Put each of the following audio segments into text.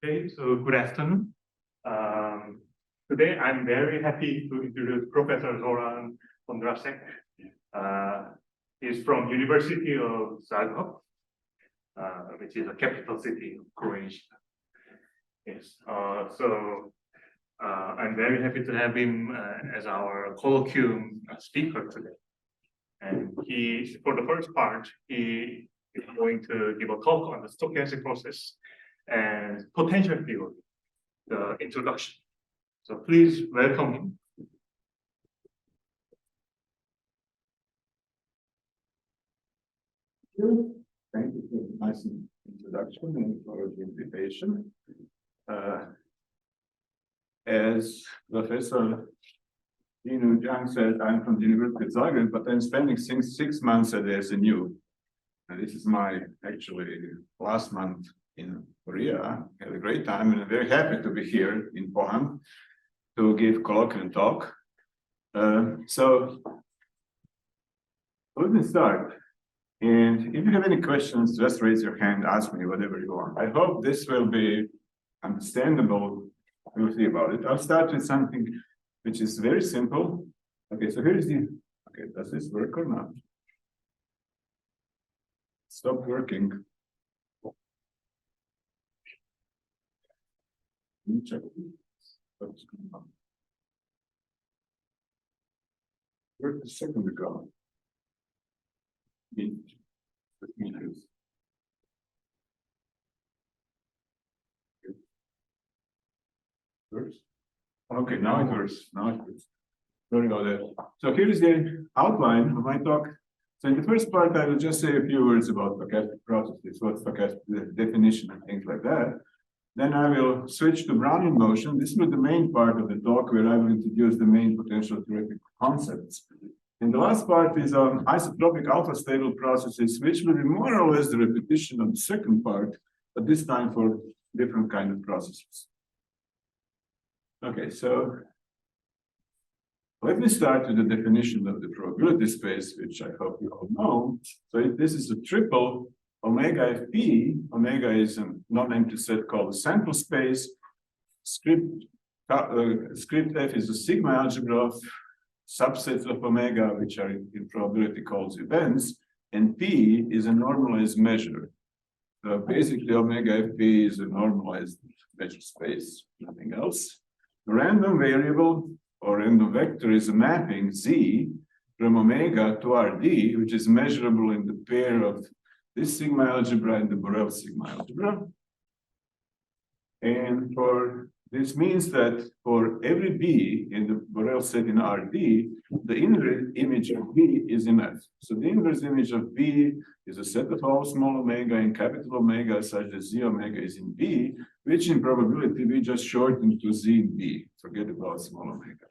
Okay, so good afternoon. Today I'm very happy to introduce Professor Zoran Vondracek. He's from University of Zagreb, which is a capital city of Croatia. Yes, I'm very happy to have him as our colloquium speaker today. And for the first part, he is going to give a talk on the stochastic process and potential theory, the introduction. So please welcome him. Thank you for the nice introduction and for the invitation. As Professor Yang said, I'm from the University of Zagreb, but I'm spending 6 months at the SNU. And this is my actually last month in Korea. I had a great time and I'm very happy to be here in Poland to give colloquium talk. So let me start. And if you have any questions, just raise your hand, ask me whatever you want. I hope this will be understandable. We'll see about it. I'll start with something which is very simple. Okay, so here is okay, does this work or not? Stop working. Let me check what's going on. Worked a second ago. Meters. Works? Okay, now it works. Now it works. Sorry about that. So here is the outline of my talk. So in the first part, I will just say a few words about stochastic processes, what's stochastic, the definition and things like that. Then I will switch to Brownian motion. This will be the main part of the talk where I will introduce the main potential theoretical concepts. And the last part is on isotropic alpha stable processes, which will be more or less the repetition of the second part, but this time for different kind of processes. Okay, so let me start with the definition of the probability space, which I hope you all know. So this is a triple omega fp. Omega is a non-empty set called a sample space. Script f is a sigma algebra of subsets of omega, which are in probability called events, and p is a normalized measure. So basically, omega fp is a normalized measure space, nothing else. The random variable or random vector is a mapping z from omega to Rd, which is measurable in the pair of this sigma algebra and the Borel sigma algebra. And this means that for every b in the Borel set in Rd, the inverse image of b is in F. So the inverse image of b is a set of all small omega and capital omega such that z omega is in b, which in probability we just shorten to z in b. Forget about small omega.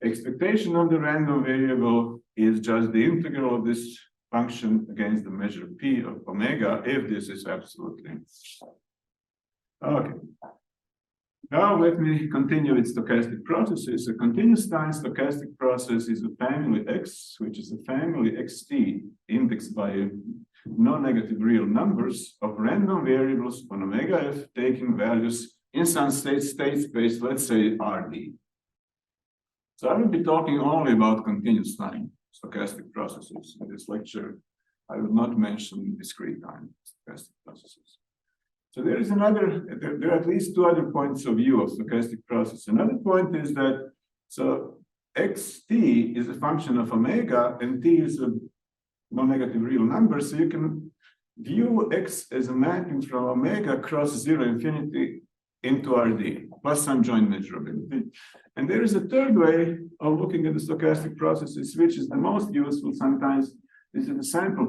Expectation of the random variable is just the integral of this function against the measure p of omega if this is absolutely. Okay. Now let me continue with stochastic processes. A continuous time stochastic process is a family X, which is a family xt indexed by non-negative real numbers of random variables on omega f taking values in some state space, let's say Rd. So I will be talking only about continuous time stochastic processes in this lecture. I will not mention discrete time stochastic processes. So there are at least two other points of view of stochastic process. Another point is that, so xt is a function of omega and t is a non-negative real number. So you can view x as a mapping from omega across 0 infinity into Rd, plus some joint measurability. And there is a third way of looking at the stochastic processes, which is the most useful sometimes. This is the sample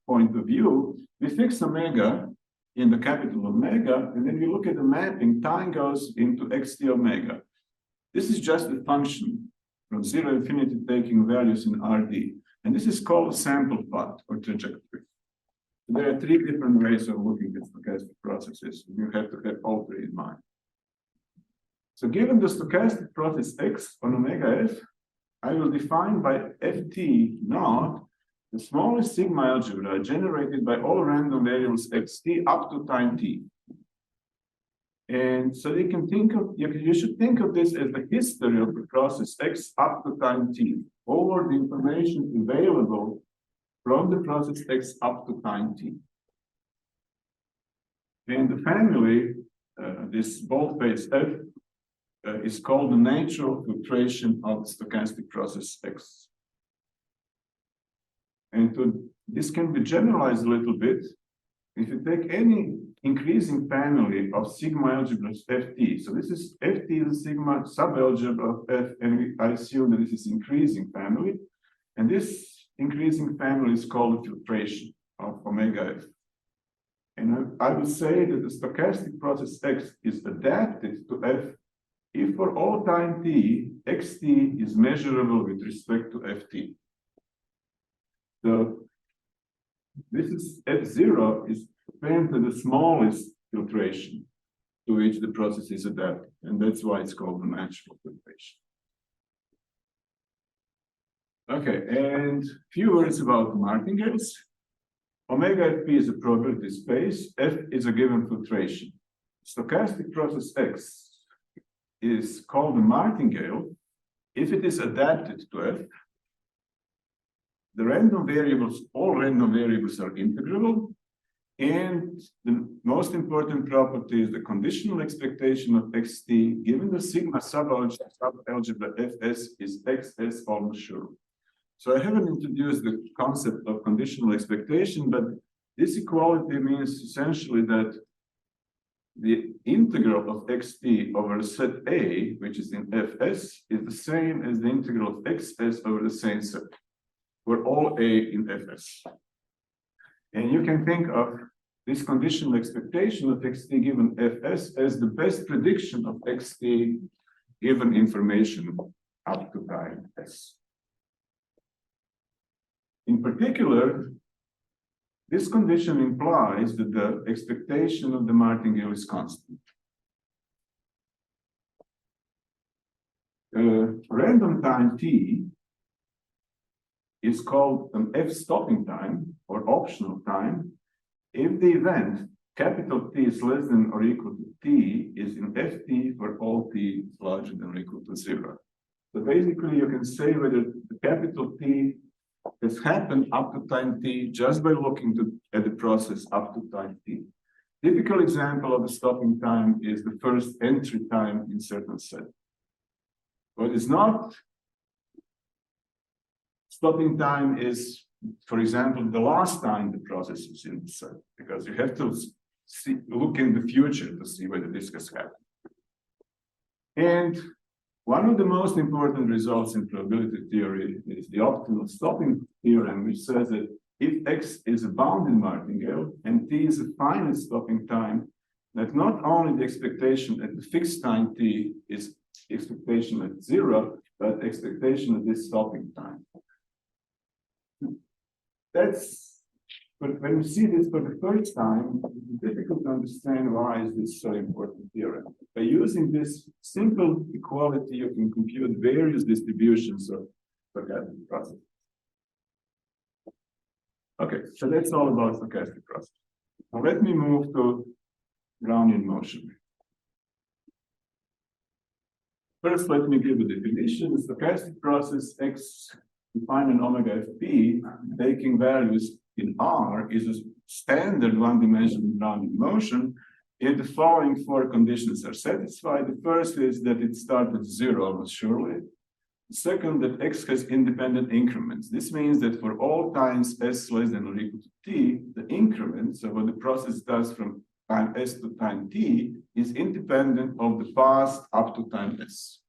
point of view. We fix omega in the capital omega, and then we look at the mapping, time goes into xt omega. This is just a function from 0 infinity taking values in Rd. And this is called a sample path or trajectory. There are three different ways of looking at stochastic processes. You have to have all three in mind. So given the stochastic process x on omega f, I will define by ft naught the smallest sigma algebra generated by all random variables xt up to time t. And so you can think of, you should think of this as the history of the process X up to time t, or the information available from the process X up to time t. In the family, this boldface F is called the natural filtration of the stochastic process X. And this can be generalized a little bit. If you take any increasing family of sigma algebras Ft, so this is Ft is a sigma subalgebra of F, and I assume that this is increasing family, and this increasing family is called the filtration of omega F. And I would say that the stochastic process X is adapted to F if for all time t, xt is measurable with respect to Ft. So this is F0 is apparently the smallest filtration to which the process is adapted, and that's why it's called the natural filtration. Okay, and a few words about martingales. Omega Fp is a probability space, F is a given filtration. Stochastic process X is called a martingale if it is adapted to F. The random variables, all random variables are integrable, and the most important property is the conditional expectation of xt given the sigma subalgebra Fs is Xs almost sure. So I haven't introduced the concept of conditional expectation, but this equality means essentially that the integral of xt over set A, which is in Fs, is the same as the integral of Xs over the same set for all A in Fs. And you can think of this conditional expectation of xt given Fs as the best prediction of xt given information up to time S. In particular, this condition implies that the expectation of the martingale is constant. Random time t is called an f stopping time or optional time if the event capital T is less than or equal to t is in ft for all t is larger than or equal to 0. So basically you can say whether the capital T has happened up to time t just by looking at the process up to time t. Typical example of a stopping time is the first entry time in certain set. What is not stopping time is, for example, the last time the process is in the set, because you have to look in the future to see whether this has happened. And one of the most important results in probability theory is the optimal stopping theorem, which says that if X is a bounded martingale and T is a finite stopping time, that not only the expectation at the fixed time T is expectation at 0, but expectation at this stopping time. But when you see this for the first time, it's difficult to understand why is this so important theorem. By using this simple equality, you can compute various distributions of stochastic processes. Okay, so that's all about stochastic process. Now let me move to Brownian motion. First, let me give a definition. The stochastic process X defined in omega Fp, taking values in R, is a standard one-dimensional Brownian motion if the following four conditions are satisfied. The first is that it starts at 0 almost surely. The second, that X has independent increments. This means that for all times S less than or equal to T, the increment, so what the process does from time S to time T, is independent of the past up to time S.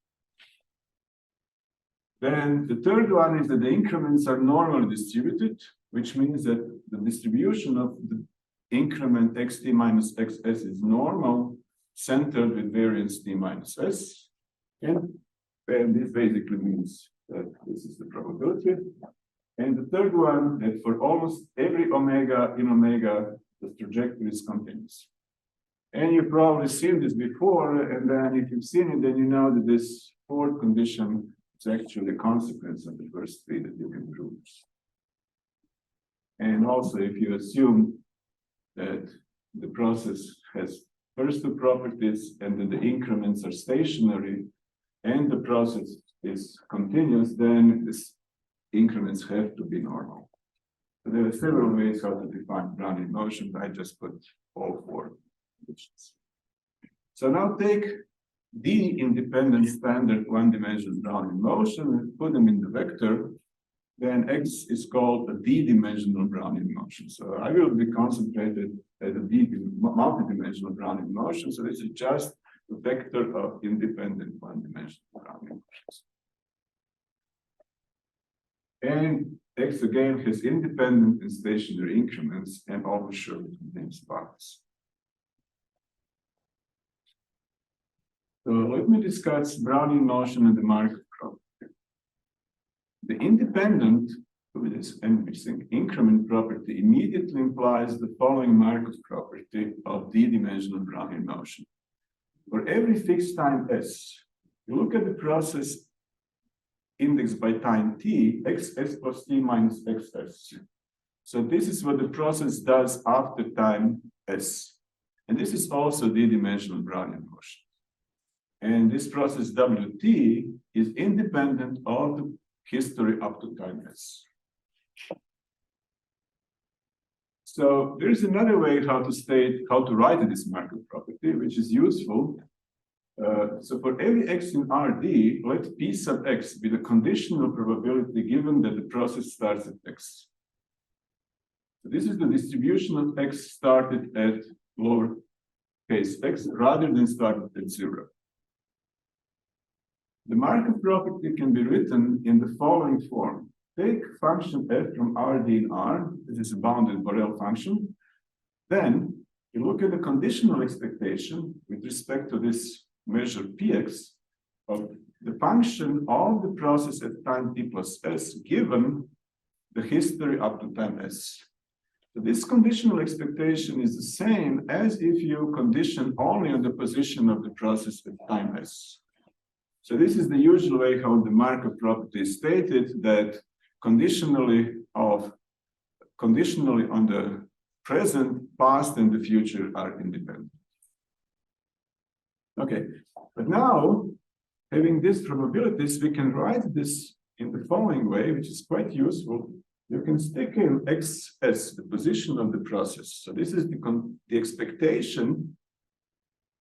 Then the third one is that the increments are normally distributed, which means that the distribution of the increment xt minus xs is normal, centered with variance t minus s. And this basically means that this is the probability. And the third one, that for almost every omega in omega, the trajectory is continuous. And you've probably seen this before, and then if you've seen it, then you know that this fourth condition is actually a consequence of the first three that you can prove. And also, if you assume that the process has first two properties and that the increments are stationary and the process is continuous, then these increments have to be normal. So there are several ways how to define Brownian motion. I just put all four conditions. So now take the independent standard one-dimensional Brownian motion and put them in the vector. Then X is called a d-dimensional Brownian motion. So I will be concentrated at a multidimensional Brownian motion. So this is just a vector of independent one-dimensional Brownian motions. And X again has independent and stationary increments and always surely contains parts. So let me discuss Brownian motion and the Markov property. The independent with this increment property immediately implies the following Markov property of d-dimensional Brownian motion. For every fixed time s, you look at the process indexed by time t, xs plus t minus xs. So this is what the process does after time s. And this is also d-dimensional Brownian motion. And this process wt is independent of the history up to time s. So there is another way how to write this Markov property, which is useful. So for every x in Rd, let P sub x be the conditional probability given that the process starts at x. So this is the distribution of x started at lowercase x rather than started at 0. The Markov property can be written in the following form. Take function f from Rd in R, this is a bounded Borel function. Then you look at the conditional expectation with respect to this measure Px of the function of the process at time t plus s given the history up to time s. So this conditional expectation is the same as if you condition only on the position of the process at time s. So this is the usual way how the Markov property is stated, that conditionally on the present, past, and the future are independent. Okay, but now having these probabilities, we can write this in the following way, which is quite useful. You can stick in xs, the position of the process. So this is the expectation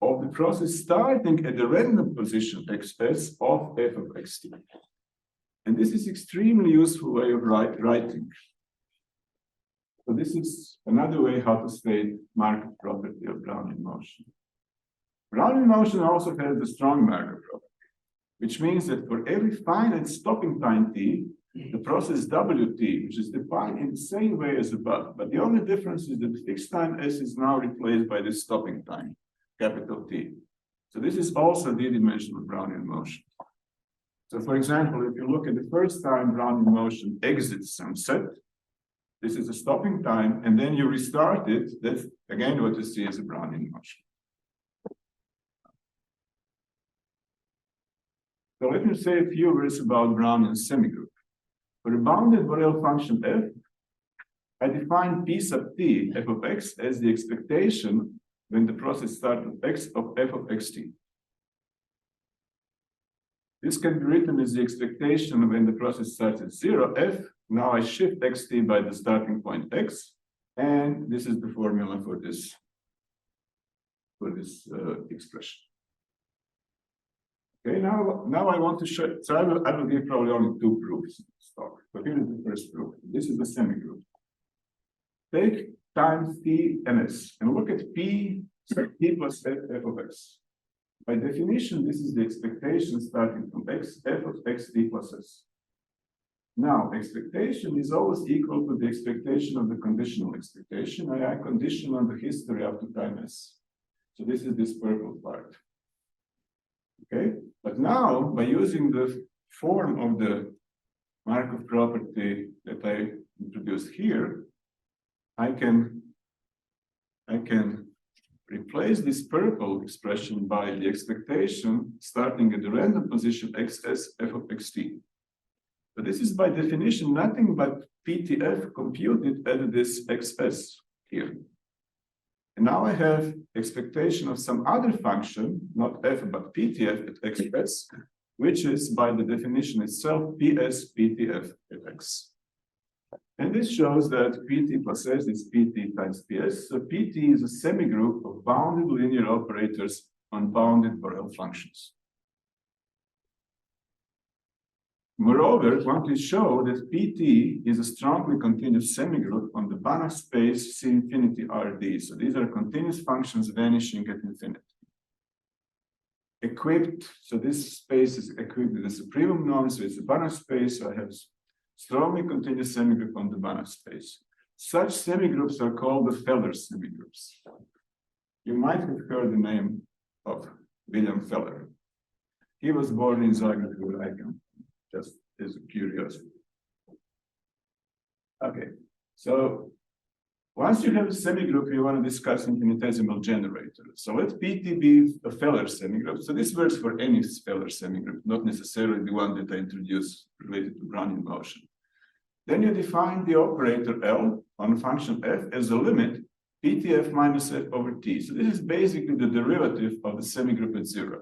of the process starting at the random position xs of f of xt. And this is extremely useful way of writing. So this is another way how to state Markov property of Brownian motion. Brownian motion also has the strong Markov property, which means that for every finite stopping time t, the process wt, which is defined in the same way as above, but the only difference is that the fixed time s is now replaced by this stopping time, capital T. So this is also d-dimensional Brownian motion. So for example, if you look at the first time Brownian motion exits some set, this is a stopping time, and then you restart it, that's again what you see as a Brownian motion. So let me say a few words about Brownian semigroup. For a bounded Borel function f, I define P sub t, f of x, as the expectation when the process starts with x of f of xt. This can be written as the expectation when the process starts at 0, f. Now I shift xt by the starting point x, and this is the formula for this expression. Okay, now I want to show. So I will give probably only two proofs. But here is the first proof. This is the semigroup. Take times t and s, and look at p t plus f of x. By definition, this is the expectation starting from x, f of xt plus s. Now, expectation is always equal to the expectation of the conditional expectation. I condition on the history up to time s. So this is this purple part. Okay, but now by using the form of the Markov property that I introduced here, I can replace this purple expression by the expectation starting at the random position xs f of xt. So this is by definition nothing but PTF computed at this xs here. And now I have expectation of some other function, not f but ptf at x, which is by the definition itself ps ptf at x. And this shows that pt plus s is pt times ps. So pt is a semigroup of bounded linear operators on bounded Borel functions. Moreover, one can show that pt is a strongly continuous semigroup on the Banach space C infinity Rd. So these are continuous functions vanishing at infinity. Equipped, so this space is equipped with a supremum norm, so it's a Banach space, so I have strongly continuous semigroup on the Banach space. Such semigroups are called the Feller semigroups. You might have heard the name of William Feller. He was born in Zagreb, where I come, just as a curiosity. Okay, so once you have a semigroup, you want to discuss infinitesimal generator. So let PT be a Feller semigroup. So this works for any Feller semigroup, not necessarily the one that I introduced related to Brownian motion. Then you define the operator L on function f as a limit PTF minus f over t. So this is basically the derivative of the semigroup at 0.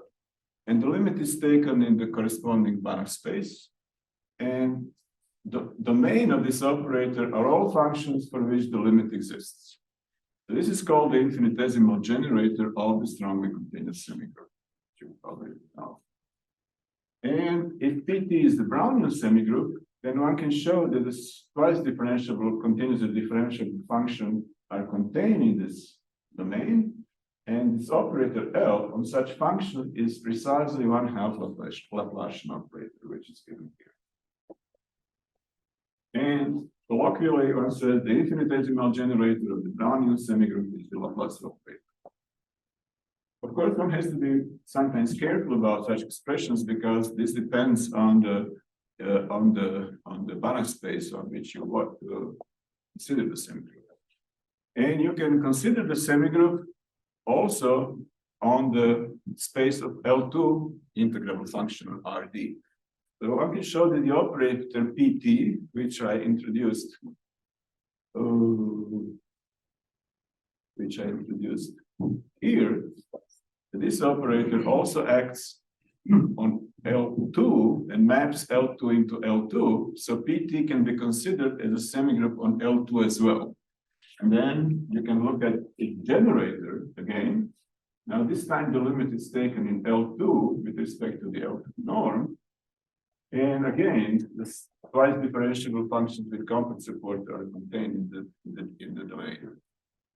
And the limit is taken in the corresponding Banach space. And the domain of this operator are all functions for which the limit exists. So this is called the infinitesimal generator of the strongly continuous semigroup, which you probably know. And if PT is the Brownian semigroup, then one can show that this twice differentiable continuously differentiable function are contained in this domain, and this operator L on such function is precisely 1/2 Laplacian operator, which is given here. And colloquially, one says the infinitesimal generator of the Brownian semigroup is the Laplace operator. Of course, one has to be sometimes careful about such expressions because this depends on the Banach space on which you want to consider the semigroup. And you can consider the semigroup also on the space of L2 integrable function of Rd. So I can show that the operator PT, which I introduced here, this operator also acts on L2 and maps L2 into L2. So PT can be considered as a semigroup on L2 as well. And then you can look at its generator again. Now this time the limit is taken in L2 with respect to the L2 norm. And again, the twice differentiable functions with complex support are contained in the domain.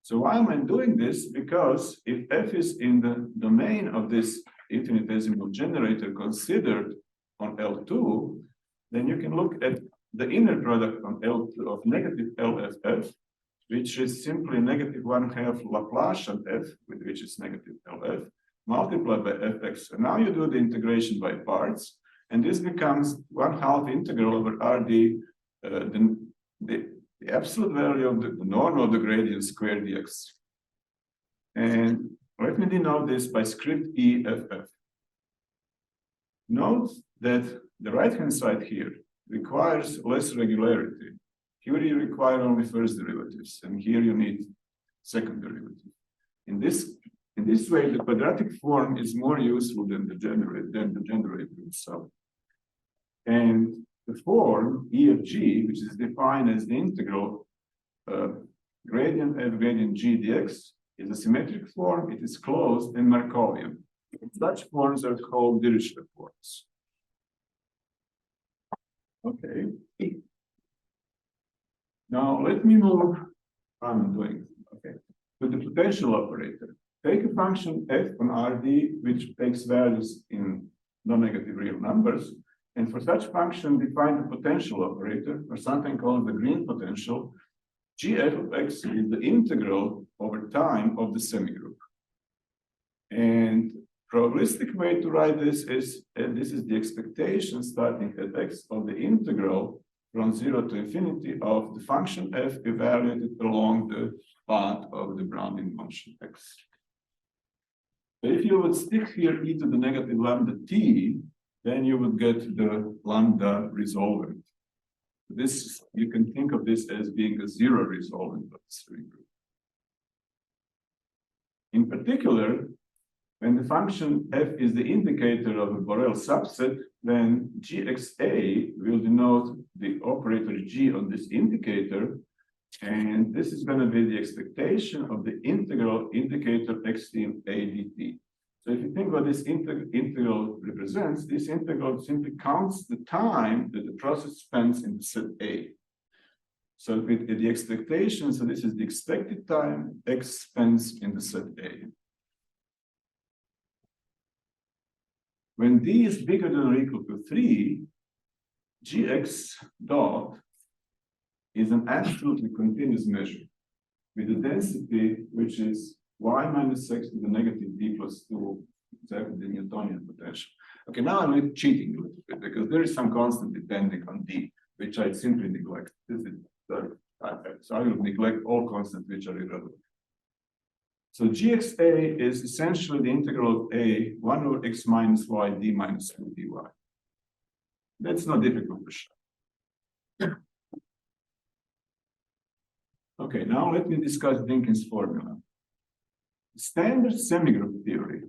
So why am I doing this? Because if f is in the domain of this infinitesimal generator considered on L2, then you can look at the inner product on L2 of negative LFF, which is simply negative 1/2 Laplacian f, which is negative LF, multiplied by fx. And now you do the integration by parts. And this becomes 1/2 integral over Rd, the absolute value of the norm of the gradient squared dx. And let me denote this by script EFF. Note that the right-hand side here requires less regularity. Here you require only first derivatives, and here you need second derivative. In this way, the quadratic form is more useful than the generator itself. And the form EFG, which is defined as the integral gradient f gradient g dx, is a symmetric form. It is closed and Markovian. Such forms are called Dirichlet forms. Okay. Now let me move. I'm doing okay to the potential operator. Take a function f on Rd, which takes values in non-negative real numbers. And for such function, define the potential operator, or something called the green potential. Gf of x is the integral over time of the semigroup. And probabilistic way to write this is, this is the expectation starting at x of the integral from 0 to infinity of the function f evaluated along the path of the Brownian motion x. So if you would stick here e to the negative lambda t, then you would get the lambda resolvent. This, you can think of this as being a zero resolvent of the semigroup. In particular, when the function f is the indicator of a Borel subset, then gxa will denote the operator g on this indicator, and this is going to be the expectation of the integral indicator xt in a dt. So if you think what this integral represents, this integral simply counts the time that the process spends in the set A. So with the expectation, so this is the expected time x spends in the set A. When d is bigger than or equal to 3, gx dot is an absolutely continuous measure with a density which is y minus x to the negative d plus 2, exactly the Newtonian potential. Okay, now I'm cheating a little bit because there is some constant depending on d, which I simply neglect. This is so I will neglect all constants which are irrelevant. So gxa is essentially the integral of a 1 over x minus y d minus 2 dy. That's not difficult to show. Okay, now let me discuss Dynkin's formula. Standard semigroup theory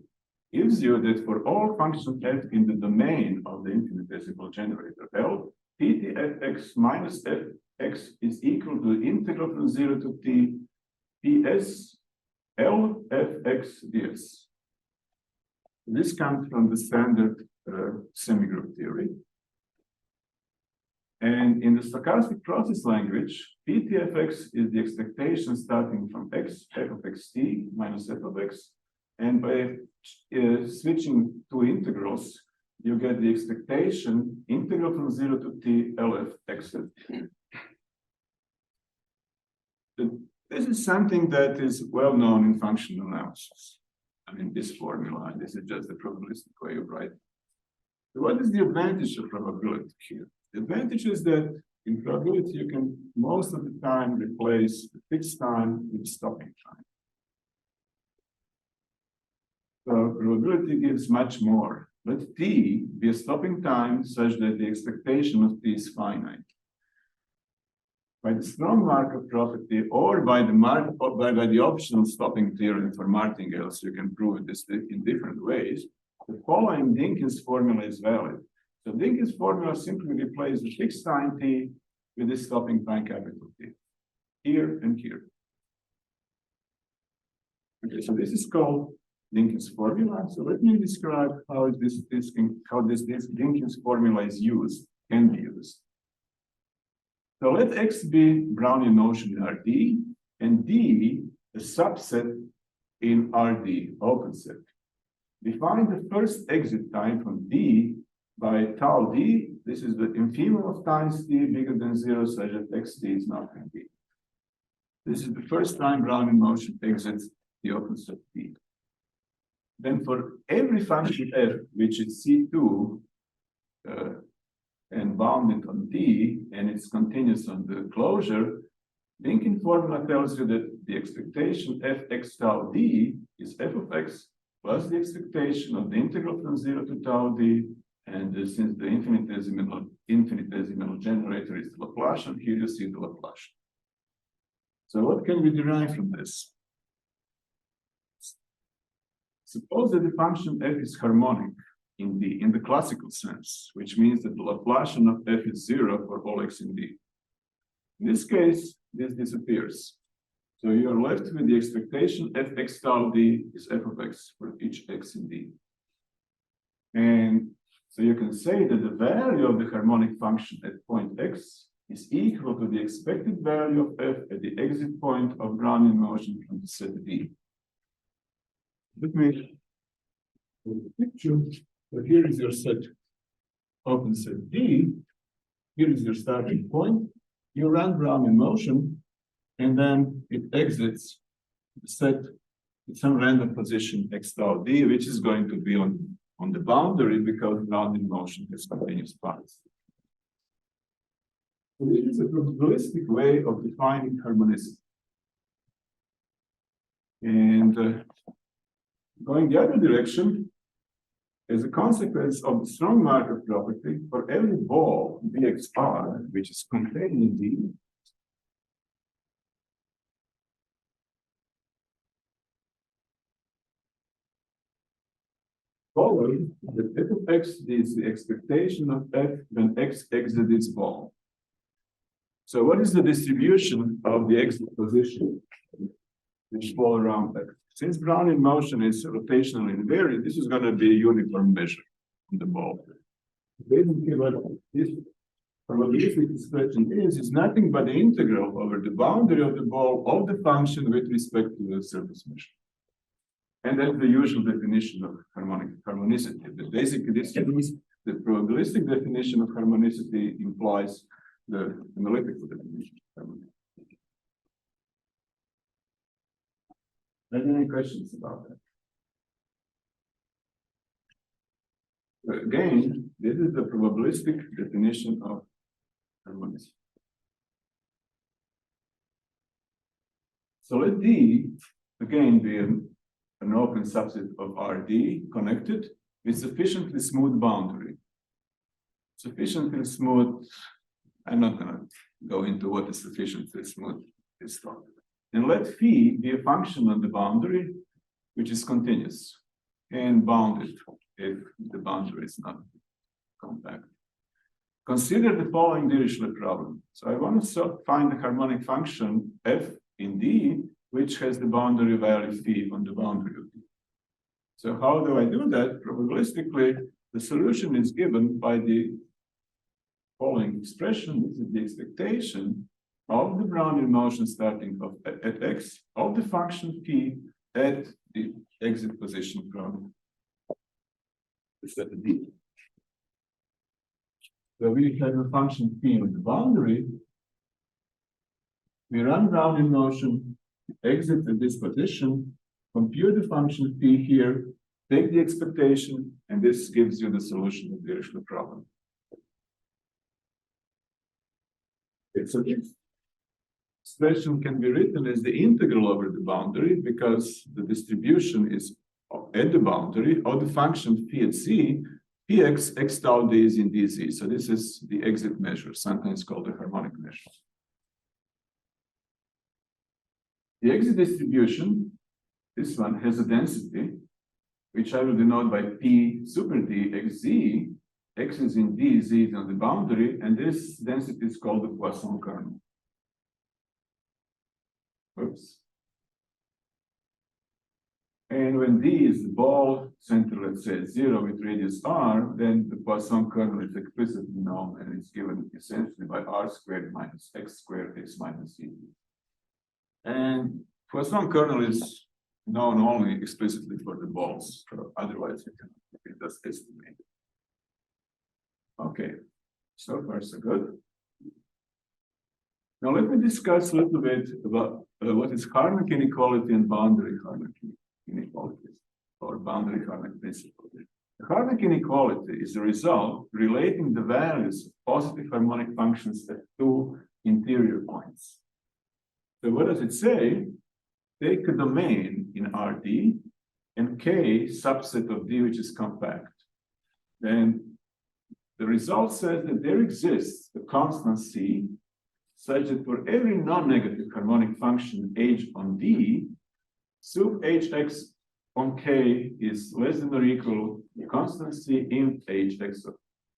gives you that for all functions f in the domain of the infinitesimal generator L, pt fx minus fx is equal to the integral from 0 to t ps L fx ds. This comes from the standard semigroup theory. And in the stochastic process language, PTFX is the expectation starting from x, f of xt minus f of x. And by switching two integrals, you get the expectation integral from 0 to t lf x. This is something that is well known in functional analysis. I mean, this formula, this is just the probabilistic way of writing. So what is the advantage of probability here? The advantage is that in probability, you can most of the time replace the fixed time with stopping time. So probability gives much more. Let t be a stopping time such that the expectation of t is finite. By the strong Markov property or by the optional stopping theorem for martingales, you can prove this in different ways. The following Dynkin's formula is valid. So Dynkin's formula simply replaces the fixed time t with the stopping time capital T, here and here. Okay, so this is called Dynkin's formula. So let me describe how this Dynkin's formula is used, can be used. So let X be Brownian notion in Rd and D a subset in Rd, open set. Define the first exit time from D by tau D. This is the infimum of times D bigger than 0 such that Xt is not in D. This is the first time Brownian motion exits the open set D. Then for every function f which is C2 and bounded on D, and it's continuous on the closure, Dynkin formula tells you that the expectation fx tau d is f of x plus the expectation of the integral from 0 to tau d, and since the infinitesimal generator is the Laplacian, here you see the Laplacian. So what can we derive from this? Suppose that the function f is harmonic in D, in the classical sense, which means that the Laplacian of f is 0 for all x in D. In this case, this disappears. So you are left with the expectation fx tau d is f of x for each x in D. And so you can say that the value of the harmonic function at point x is equal to the expected value of f at the exit point of Brownian motion from the set D. Let me put the picture. So here is your set, open set D. Here is your starting point. You run Brownian motion, and then it exits the set at some random position x tau D, which is going to be on the boundary because Brownian motion has continuous paths. So this is a probabilistic way of defining harmonicity. And going the other direction, as a consequence of the strong Markov property, for every ball Bxr, which is contained in D, follows that f of x is the expectation of f when x exits its ball. So what is the distribution of the exit position which fall around x? Since Brownian motion is rotationally invariant, this is going to be a uniform measure on the ball. Basically, what this probabilistic expression is nothing but the integral over the boundary of the ball of the function with respect to the surface measure. And that's the usual definition of harmonicity. But basically, this means the probabilistic definition of harmonicity implies the analytical definition of harmonicity. Are there any questions about that? But again, this is the probabilistic definition of harmonicity. So let D again be an open subset of Rd connected with sufficiently smooth boundary. Sufficiently smooth, I'm not going to go into what is sufficiently smooth is thought. And let phi be a function on the boundary which is continuous and bounded if the boundary is not compact. Consider the following Dirichlet problem. So I want to find the harmonic function f in D which has the boundary value phi on the boundary of D. So how do I do that? Probabilistically, the solution is given by the following expression. This is the expectation of the Brownian motion starting at x of the function phi at the exit position from the set of D. So we have a function phi on the boundary. We run Brownian motion, exit at this position, compute the function phi here, take the expectation, and this gives you the solution of the Dirichlet problem. Okay, so this expression can be written as the integral over the boundary because the distribution is at the boundary of the function phi at c, px x tau d is in dz. So this is the exit measure, sometimes called the harmonic measure. The exit distribution, this one has a density, which I will denote by p super d xz. X is in d, z is on the boundary, and this density is called the Poisson kernel. Oops. And when d is the ball center, let's say 0 with radius r, then the Poisson kernel is explicitly known and it's given essentially by r squared minus x squared x minus z. And Poisson kernel is known only explicitly for the balls, otherwise it does estimate. Okay, so far so good. Now let me discuss a little bit about what is harmonic inequality and boundary harmonic inequalities, or boundary harmonic principle. The harmonic inequality is a result relating the values of positive harmonic functions at two interior points. So what does it say? Take a domain in Rd and K subset of D which is compact. Then the result says that there exists a constant C such that for every non-negative harmonic function h on D, sub hx on K is less than or equal to constant C in hx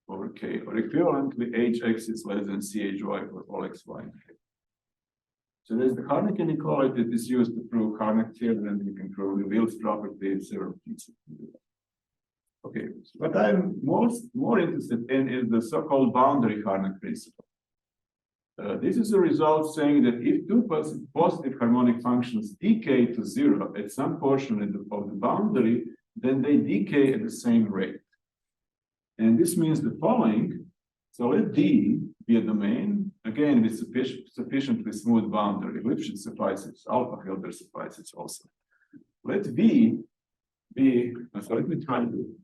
over K, or equivalently hx is less than chy for all xy and K. So there's the harmonic inequality that is used to prove harmonic theorem, and you can prove the Wheel's property, several things. Okay, so what I'm more interested in is the so-called boundary harmonic principle. This is a result saying that if two positive harmonic functions decay to 0 at some portion of the boundary, then they decay at the same rate. And this means the following. So let D be a domain, again with sufficiently smooth boundary, Lipschitz suffices, alpha Hilbert suffices also. Let V be, so let me try to.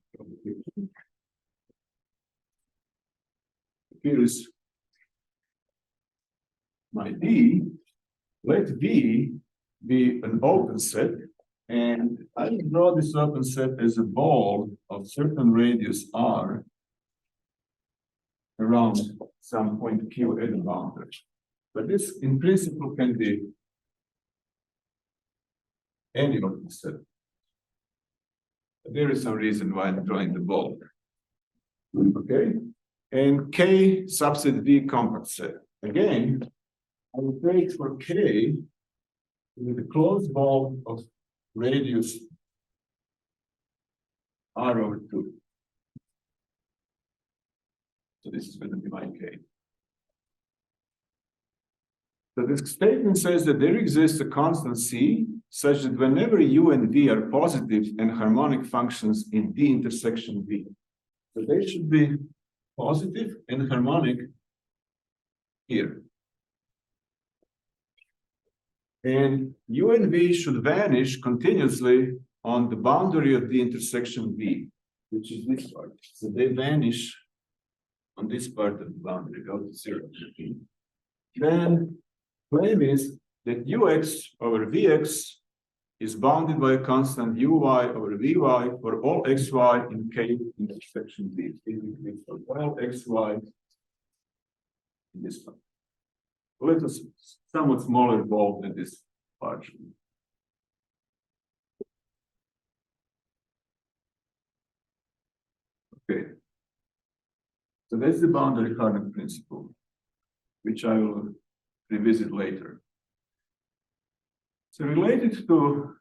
Here is my D. Let V be an open set, and I will draw this open set as a ball of certain radius r around some point Q at the boundary. But this, in principle, can be any open set. There is some reason why I'm drawing the ball. Okay, and K subset V compact set. Again, I will take for K with a closed ball of radius R over 2. So this is going to be my K. So this statement says that there exists a constant C such that whenever U and V are positive and harmonic functions in D intersection V, so they should be positive and harmonic here. And U and V should vanish continuously on the boundary of the intersection V, which is this part. So they vanish on this part of the boundary, go to 0. Then claim is that Ux over Vx is bounded by a constant Uy over Vy for all xy in K intersection V. For all xy in this part. A little somewhat smaller ball than this part. Okay. So that's the boundary harmonic principle, which I will revisit later. So related to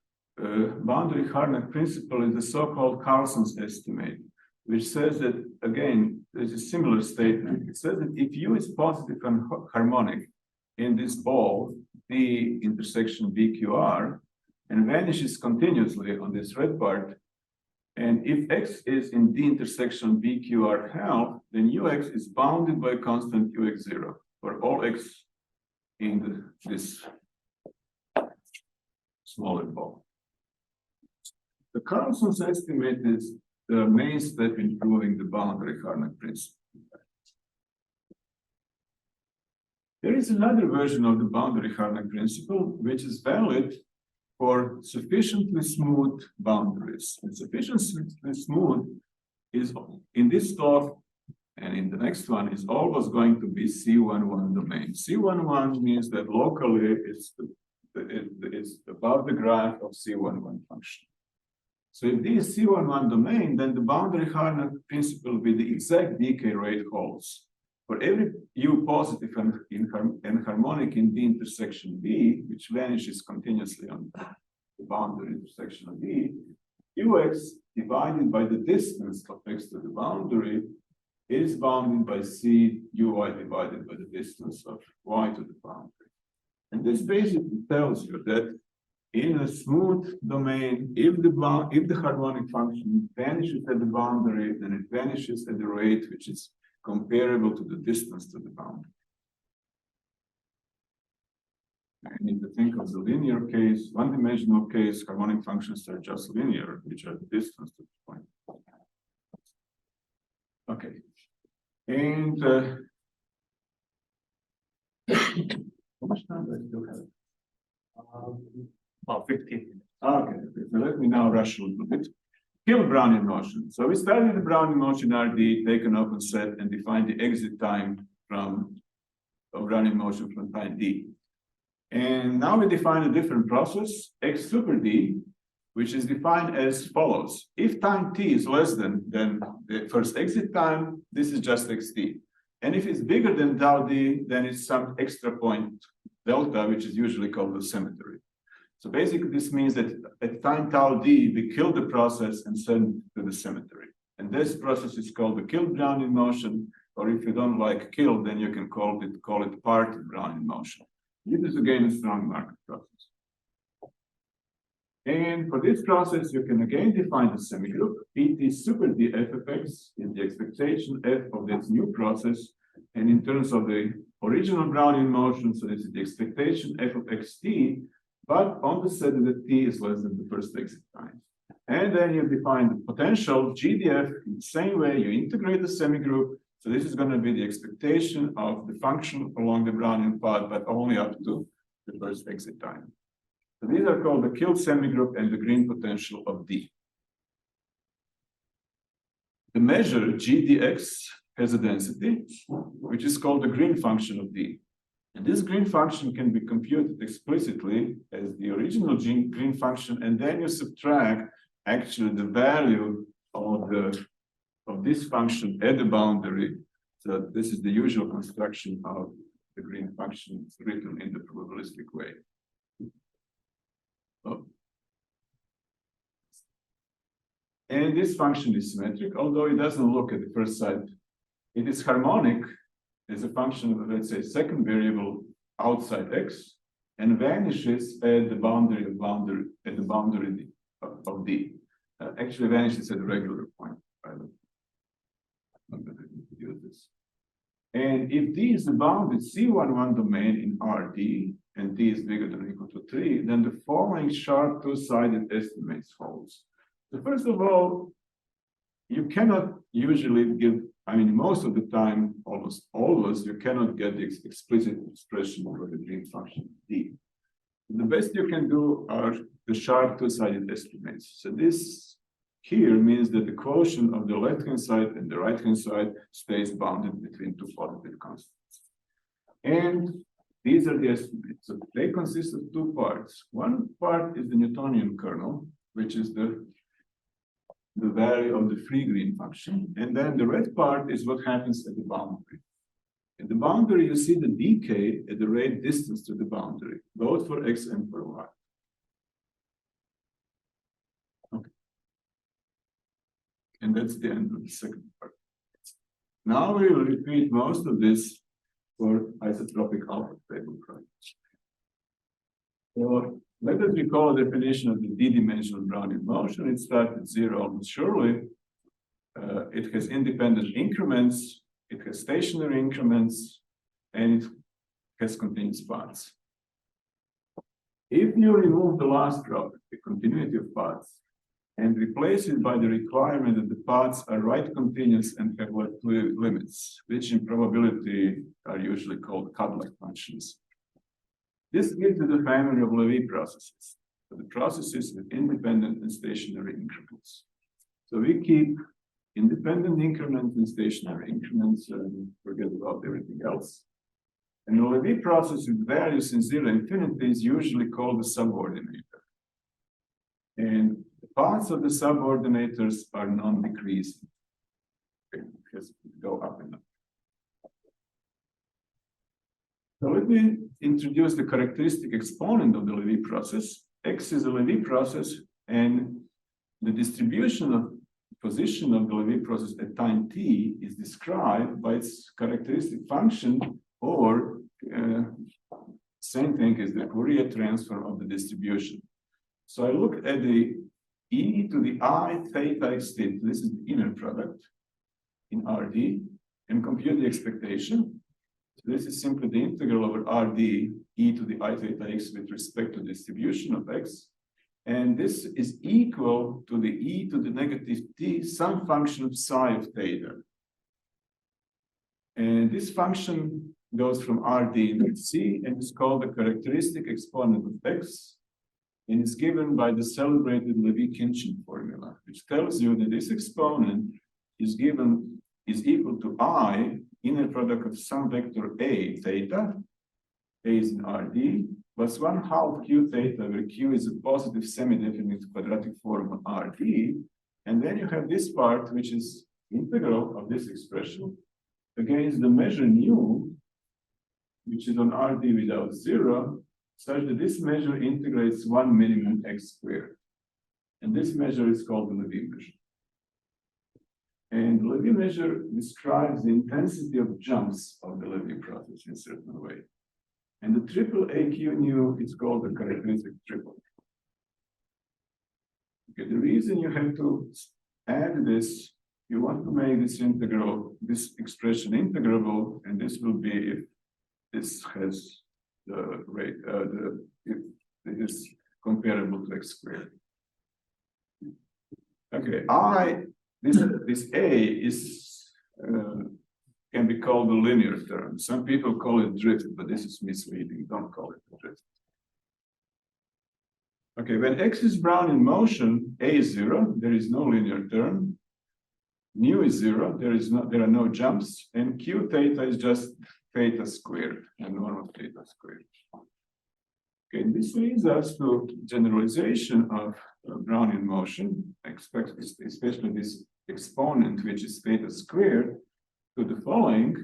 boundary harmonic principle is the so-called Carlson's estimate, which says that, again, there's a similar statement. It says that if U is positive and harmonic in this ball, D intersection BQR, and vanishes continuously on this red part, and if X is in D intersection BQR half, then Ux is bounded by a constant Ux0 for all X in this smaller ball. The Carlson's estimate is the main step in proving the boundary harmonic principle. There is another version of the boundary harmonic principle, which is valid for sufficiently smooth boundaries. And sufficiently smooth is in this talk and in the next one is always going to be C11 domain. C11 means that locally it's above the graph of C11 function. So if this is C11 domain, then the boundary harmonic principle with the exact decay rate holds. For every U positive and harmonic in the intersection V, which vanishes continuously on the boundary intersection of V, Ux divided by the distance of X to the boundary is bounded by C Uy divided by the distance of Y to the boundary. And this basically tells you that in a smooth domain, if the harmonic function vanishes at the boundary, then it vanishes at the rate which is comparable to the distance to the boundary. And if you think of the linear case, one-dimensional case, harmonic functions are just linear, which are the distance to the point. Okay. And how much time do I still have? About 15 minutes. Okay, so let me now rush a little bit. Kill Brownian motion. So we started the Brownian motion RD, take an open set, and define the exit time from Brownian motion from time D. And now we define a different process, X super D, which is defined as follows. If time t is less than the first exit time, this is just xt. And if it's bigger than tau d, then it's some extra point delta, which is usually called the symmetry. So basically, this means that at time tau d, we kill the process and send to the symmetry. And this process is called the killed Brownian motion, or if you don't like kill, then you can call it parted Brownian motion. This is again a strong Markov process. And for this process, you can again define the semigroup. Pt super d f of x is the expectation f of this new process. And in terms of the original Brownian motion, so this is the expectation f of xt, but on the set that t is less than the first exit time. And then you define the potential GDF in the same way, you integrate the semigroup. So this is going to be the expectation of the function along the Brownian path, but only up to the first exit time. So these are called the killed semigroup and the green potential of D. The measure GDX has a density, which is called the green function of D. And this green function can be computed explicitly as the original green function, and then you subtract actually the value of this function at the boundary. So this is the usual construction of the green function. It's written in the probabilistic way. Oh. And this function is symmetric, although it doesn't look at the first sight. It is harmonic as a function of, let's say, second variable outside x, and vanishes at the boundary of D. Actually vanishes at the regular point. I'm going to use this. And if D is the bounded C11 domain in Rd, and D is bigger than or equal to 3, then the following sharp two-sided estimates holds. So first of all, you cannot usually give, I mean, most of the time, almost always, you cannot get the explicit expression for the green function D. The best you can do are the sharp two-sided estimates. So this here means that the quotient of the left-hand side and the right-hand side stays bounded between two positive constants. And these are the estimates. So they consist of two parts. One part is the Newtonian kernel, which is the value of the free green function. And then the red part is what happens at the boundary. At the boundary, you see the decay at the rate distance to the boundary, both for x and for y. Okay. And that's the end of the second part. Now we will repeat most of this for isotropic alpha stable projects. So let us recall a definition of the d-dimensional Brownian motion. It starts at 0 almost surely. It has independent increments, it has stationary increments, and it has continuous paths. If you remove the last drop, the continuity of paths, and replace it by the requirement that the paths are right continuous and have limits, which in probability are usually called Cadillac functions. This gives you the family of Levy processes, so the processes with independent and stationary increments. So we keep independent increments and stationary increments and forget about everything else. And the Levy process with values in 0 infinity is usually called the subordinator. And the paths of the subordinators are non-decreasing. Okay, because go up and up. So let me introduce the characteristic exponent of the Levy process. X is a Levy process, and the distribution of position of the Levy process at time t is described by its characteristic function, or same thing as the Fourier transform of the distribution. So I look at the e to the I theta x theta, this is the inner product in Rd, and compute the expectation. So this is simply the integral over Rd e to the I theta x with respect to distribution of x. And this is equal to the e to the negative t, some function of psi of theta. And this function goes from Rd into C and is called the characteristic exponent of x. And is given by the celebrated Levy-Khinchin formula, which tells you that this exponent is equal to I, inner product of some vector A theta, A is in Rd, plus 1/2 q theta, where q is a positive semi-definite quadratic form of Rd. And then you have this part, which is integral of this expression against the measure nu, which is on Rd without 0, such that this measure integrates 1 minimum x squared. And this measure is called the Levy measure. And the Levy measure describes the intensity of jumps of the Levy process in a certain way. And the triple AQ nu is called the characteristic triple. Okay, the reason you have to add this, you want to make this integral, this expression integrable, and this will be if this has the rate, if it is comparable to x squared. Okay, this A is can be called the linear term. Some people call it drift, but this is misleading. Don't call it drift. Okay, when x is Brownian motion, A is 0. There is no linear term. Nu is 0. There are no jumps, and q theta is just theta squared and normal theta squared. Okay, this leads us to generalization of Brownian motion, especially this exponent, which is theta squared, to the following.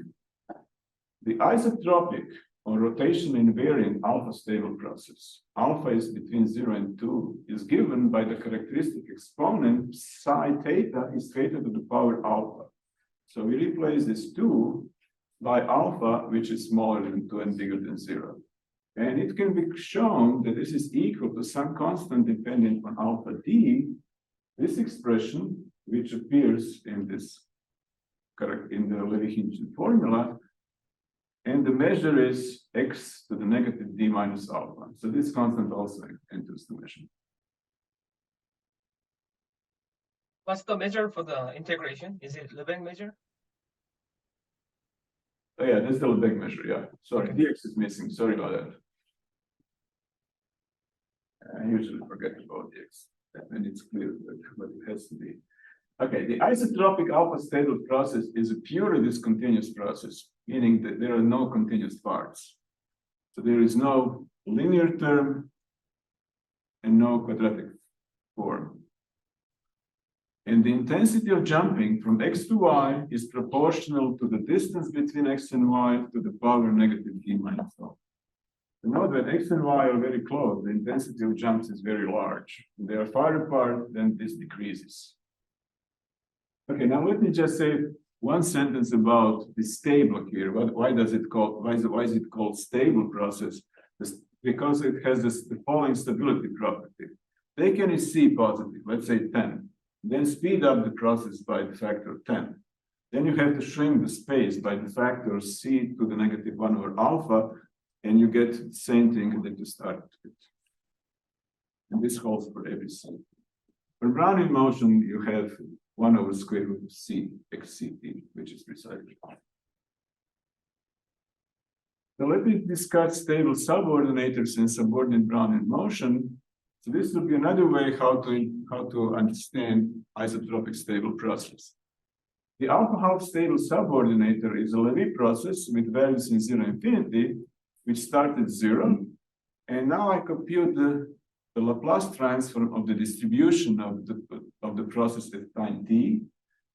The isotropic or rotation invariant alpha stable process, alpha is between 0 and 2, is given by the characteristic exponent psi theta is theta to the power alpha. So we replace this 2 by alpha, which is smaller than 2 and bigger than 0. And it can be shown that this is equal to some constant dependent on alpha d, this expression, which appears in this in the Levi-Hinton formula, and the measure is x to the negative d minus alpha. So this constant also enters the measure. What's the measure for the integration? Is it Lebesgue measure? Oh yeah, that's the Lebesgue measure, yeah. Sorry, dx is missing, sorry about that. I usually forget about dx, and it's clear what it has to be. Okay, the isotropic alpha stable process is a purely discontinuous process, meaning that there are no continuous parts. So there is no linear term and no quadratic form. And the intensity of jumping from x to y is proportional to the distance between x and y to the power negative d minus alpha. So note that x and y are very close, the intensity of jumps is very large. If they are far apart, then this decreases. Okay, now let me just say one sentence about the stable here. Why is it called stable process? Because it has the following stability property. Take any c positive, let's say 10, then speed up the process by the factor 10. Then you have to shrink the space by the factor c to the negative 1 over alpha, and you get the same thing that you started with. And this holds for every c. For Brownian motion, you have 1 over square root of c xct, which is precisely. So let me discuss stable subordinators in subordinate Brownian motion. So this will be another way how to understand isotropic stable process. The alpha half stable subordinator is a Levi process with values in 0 infinity, which start at 0. And now I compute the Laplace transform of the distribution of the process at time t.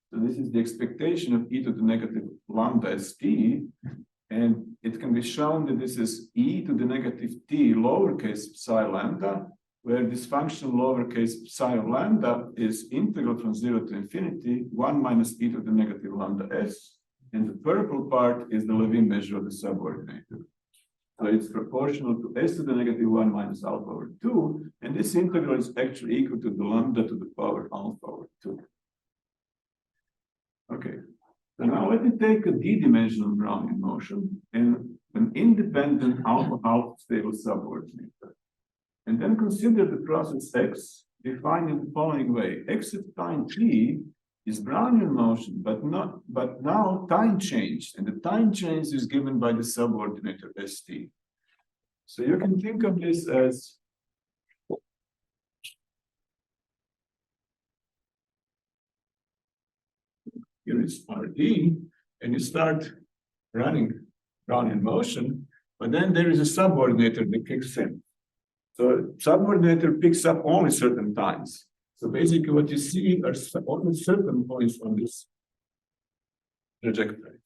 So this is the expectation of e to the negative lambda st. And it can be shown that this is e to the negative t lowercase psi lambda, where this function lowercase psi of lambda is integral from 0 to infinity, 1 minus e to the negative lambda s. And the purple part is the Levi measure of the subordinator. So it's proportional to s to the negative 1 minus alpha over 2. And this integral is actually equal to the lambda to the power alpha over 2. Okay. So now let me take a d-dimensional Brownian motion and an independent alpha stable subordinator. And then consider the process x defined in the following way. X at time t is Brownian motion, but now time changed, and the time change is given by the subordinator st. So you can think of this as here is Rd, and you start running Brownian motion, but then there is a subordinator that kicks in. So subordinator picks up only certain times. So basically what you see are only certain points on this trajectory.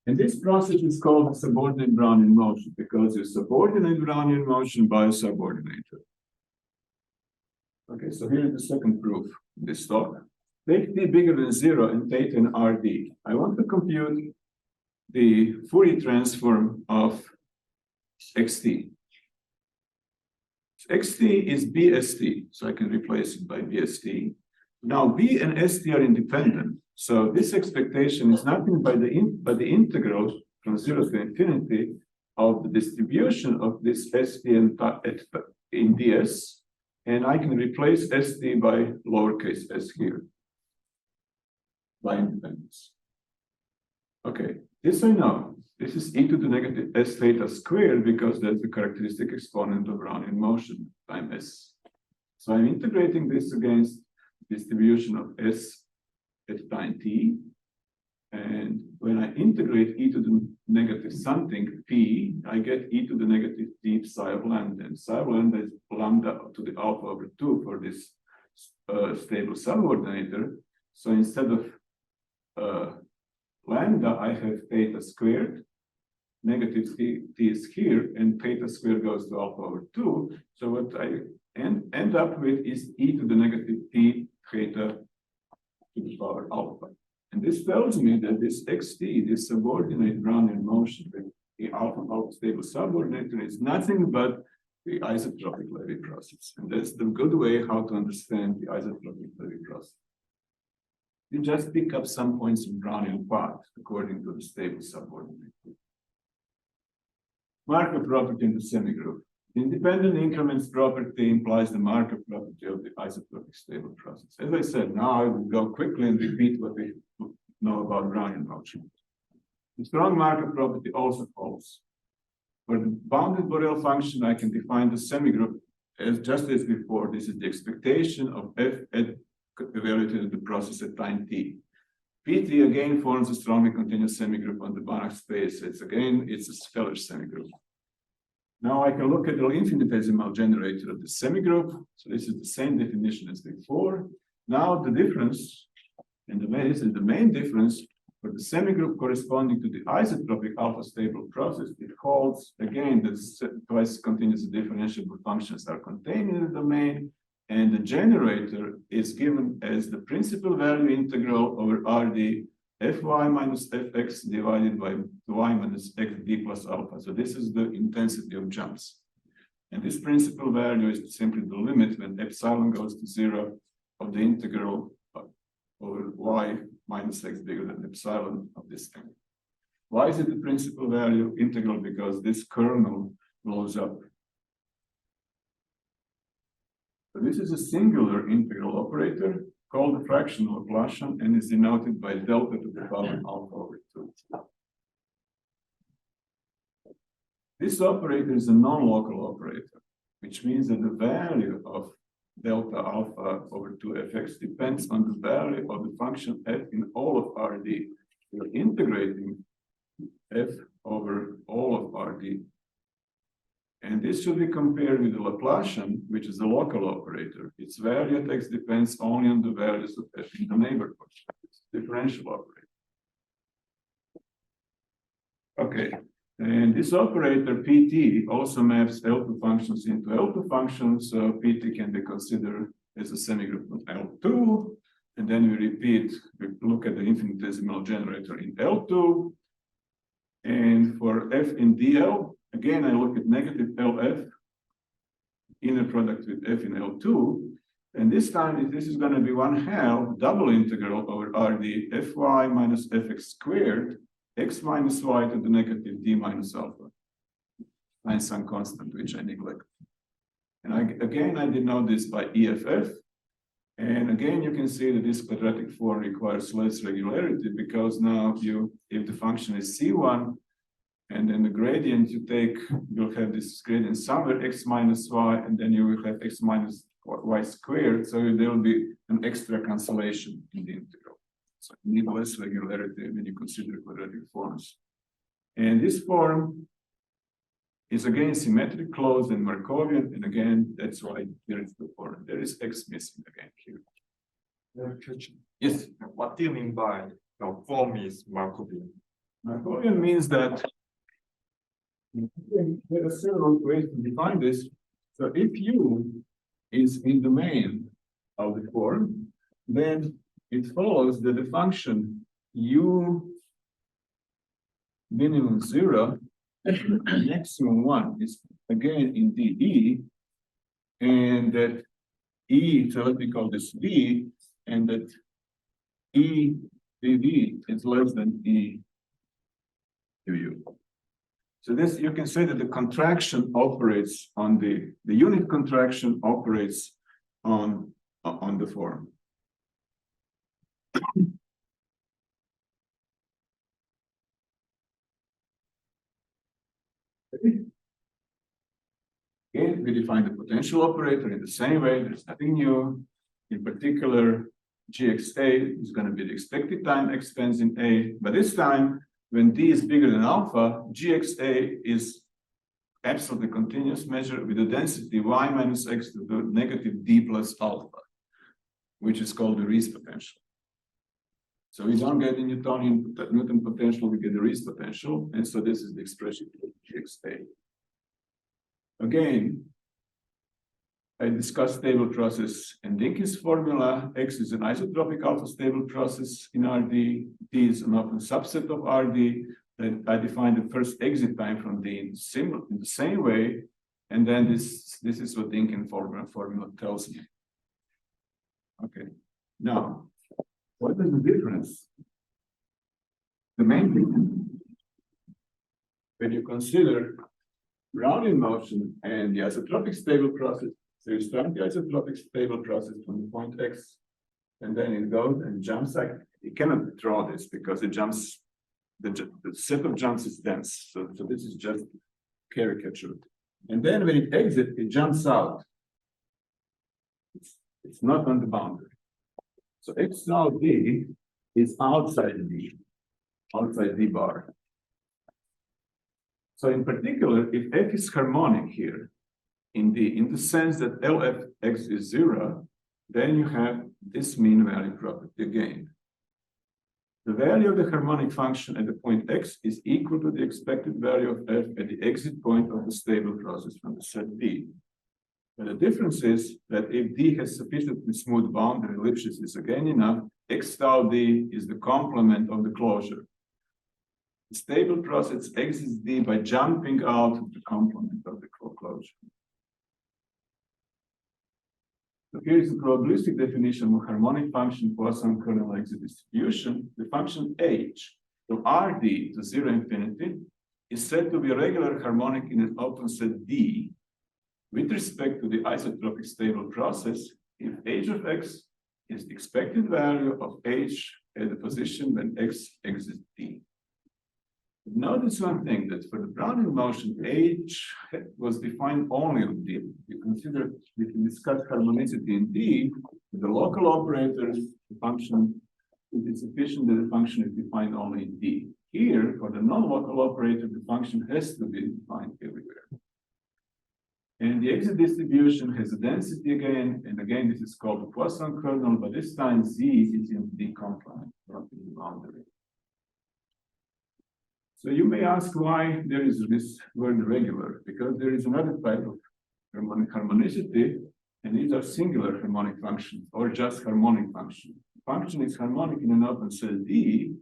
And this process is called subordinate Brownian motion because you subordinate Brownian motion by a subordinator. Okay, so here is the second proof in this talk. Take t bigger than 0 and take an Rd. I want to compute the Fourier transform of xt. Xt is bst, so I can replace it by bst. Now b and st are independent, so this expectation is nothing but the integral from 0 to infinity of the distribution of this st in ds, and I can replace st by lowercase s here by independence. Okay, this I know. This is e to the negative s theta squared because that's the characteristic exponent of Brownian motion time s. So I'm integrating this against distribution of s at time t. And when I integrate e to the negative something p, I get e to the negative t psi of lambda. And psi of lambda is lambda to the alpha over 2 for this stable subordinator. So instead of lambda, I have theta squared. Negative t is here, and theta squared goes to alpha over 2. So what I end up with is e to the negative t theta to the power alpha. And this tells me that this xt, this subordinate Brownian motion with the alpha stable subordinator, is nothing but the isotropic Levy process. And that's the good way how to understand the isotropic Levy process. You just pick up some points in Brownian path according to the stable subordinator. Markov property in the semigroup. The independent increments property implies the Markov property of the isotropic stable process. As I said, now I will go quickly and repeat what we know about Brownian motion. The strong Markov property also holds. For the bounded Borel function, I can define the semigroup as just as before. This is the expectation of f evaluated at the process at time t. Pt again forms a strongly continuous semigroup on the Banach space. It's a scalar semigroup. Now I can look at the infinitesimal generator of the semigroup. So this is the same definition as before. Now the difference, and this is the main difference for the semigroup corresponding to the isotropic alpha stable process. It holds again that twice continuous differentiable functions are contained in the domain. And the generator is given as the principal value integral over Rd fy minus fx divided by y minus xd plus alpha. So this is the intensity of jumps. And this principal value is simply the limit when epsilon goes to 0 of the integral over y minus x bigger than epsilon of this thing. Why is it the principal value integral? Because this kernel blows up. So this is a singular integral operator called the fractional Laplacian and is denoted by delta to the power alpha over 2. This operator is a non-local operator, which means that the value of delta alpha over 2fx depends on the value of the function f in all of Rd. We're integrating f over all of Rd. And this should be compared with the Laplacian, which is a local operator. Its value at x depends only on the values of f in the neighborhood. It's a differential operator. Okay, and this operator Pt also maps L2 functions into L2 functions. So Pt can be considered as a semigroup of L2. And then we look at the infinitesimal generator in L2. And for f in dl, again, I look at negative LF, inner product with f in L2. And this time, this is going to be 1/2 double integral over Rd fy minus fx squared, x minus y to the negative d minus alpha. Find some constant, which I neglect. And I denote this by EFF. And again, you can see that this quadratic form requires less regularity because now if the function is C1, and then the gradient you'll have this gradient somewhere x minus y, and then you will have x minus y squared. So there will be an extra cancellation in the integral. So you need less regularity when you consider quadratic forms. And this form is again symmetric closed and Markovian, and again, that's why there is the form. There is x missing again here. Yes. What do you mean by the form is Markovian? Markovian means that there are several ways to define this. So if U is in the domain of the form, then it follows that the function U minimum 0 maximum 1 is again in DE, and that E, so let me call this V, and that E dV is less than E UU. So this, you can say that the contraction operates on the unit contraction operates on the form. Again, we define the potential operator in the same way. There's nothing new. In particular, gxa is going to be the expected time x spends in A. But this time, when d is bigger than alpha, gxa is absolutely continuous measure with the density y minus x to the negative d plus alpha, which is called the Rees potential. So we don't get the Newton potential, we get the Rees potential, and so this is the expression for gxa. Again, I discussed stable process and Dynkin's formula. X is an isotropic alpha stable process in RD. D is an open subset of RD. Then I define the first exit time from D in the same way. And then this is what Dynkin formula tells me. Okay. Now, what is the difference? The main difference, when you consider Brownian motion and the isotropic stable process, so you start the isotropic stable process from the point X, and then it goes and jumps. You cannot draw this because it jumps, the set of jumps is dense. So this is just caricature. And then when it exits, it jumps out. It's not on the boundary. So X now D is outside D bar. So in particular, if F is harmonic here, in the sense that LFX is 0, then you have this mean value property again. The value of the harmonic function at the point X is equal to the expected value of F at the exit point of the stable process from the set D. But the difference is that if D has sufficiently smooth boundary, ellipsis is again enough, X tau D is the complement of the closure. The stable process exits D by jumping out of the complement of the closure. So here is the probabilistic definition of harmonic function Poisson kernel exit distribution. The function h from Rd to 0 infinity is said to be a regular harmonic in an open set D with respect to the isotropic stable process if h of x is the expected value of h at the position when x exits D. Notice one thing, that for the Brownian motion, H was defined only on D. You consider, if you discuss harmonicity in D, with the local operators, the function, it is sufficient that the function is defined only in D. Here, for the non-local operator, the function has to be defined everywhere. And the exit distribution has a density again, and again, this is called the Poisson kernel, but this time Z is in D complement, not in the boundary. So you may ask why there is this word regular, because there is another type of harmonicity, and these are singular harmonic functions, or just harmonic function. Function is harmonic in an open set D,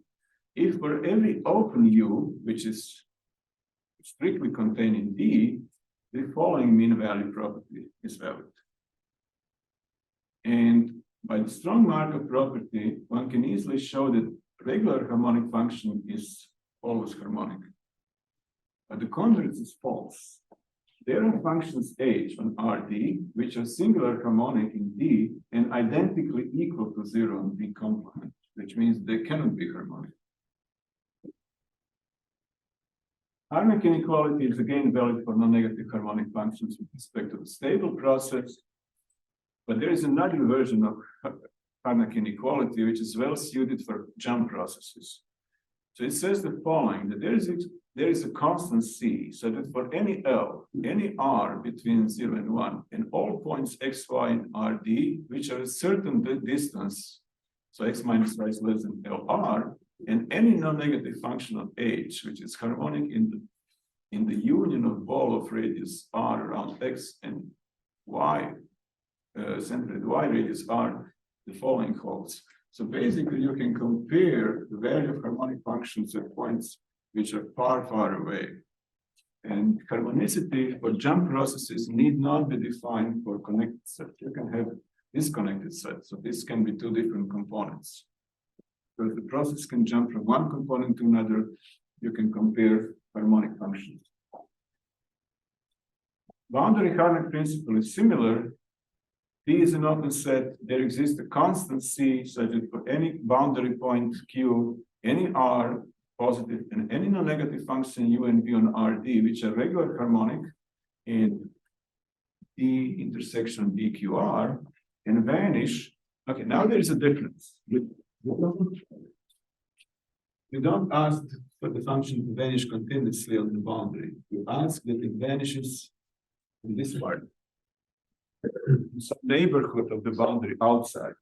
if for every open U, which is strictly contained in D, the following mean value property is valid. And by the strong Markov property, one can easily show that regular harmonic function is always harmonic. But the converse is false. There are functions h on Rd, which are singular harmonic in D and identically equal to 0 on D complement, which means they cannot be harmonic. Harmonic inequality is again valid for non-negative harmonic functions with respect to the stable process. But there is another version of harmonic inequality which is well suited for jump processes. So it says the following, that there is a constant C, so that for any L, any R between 0 and 1, and all points x, y, and Rd, which are a certain distance, so x minus y is less than LR, and any non-negative function of h, which is harmonic in the union of ball of radius r around x and y, centered at y radius r, the following holds. So basically, you can compare the value of harmonic functions at points which are far, far away. And harmonicity for jump processes need not be defined for connected sets. You can have disconnected sets. So this can be two different components. So if the process can jump from one component to another, you can compare harmonic functions. Boundary harmonic principle is similar. D is an open set. There exists a constant C such that for any boundary point Q, any R positive, and any non-negative function U and V on Rd, which are regular harmonic in D intersection DQR, can vanish Okay, now there is a difference. You don't ask for the function to vanish continuously on the boundary. You ask that it vanishes in this part, some neighborhood of the boundary outside.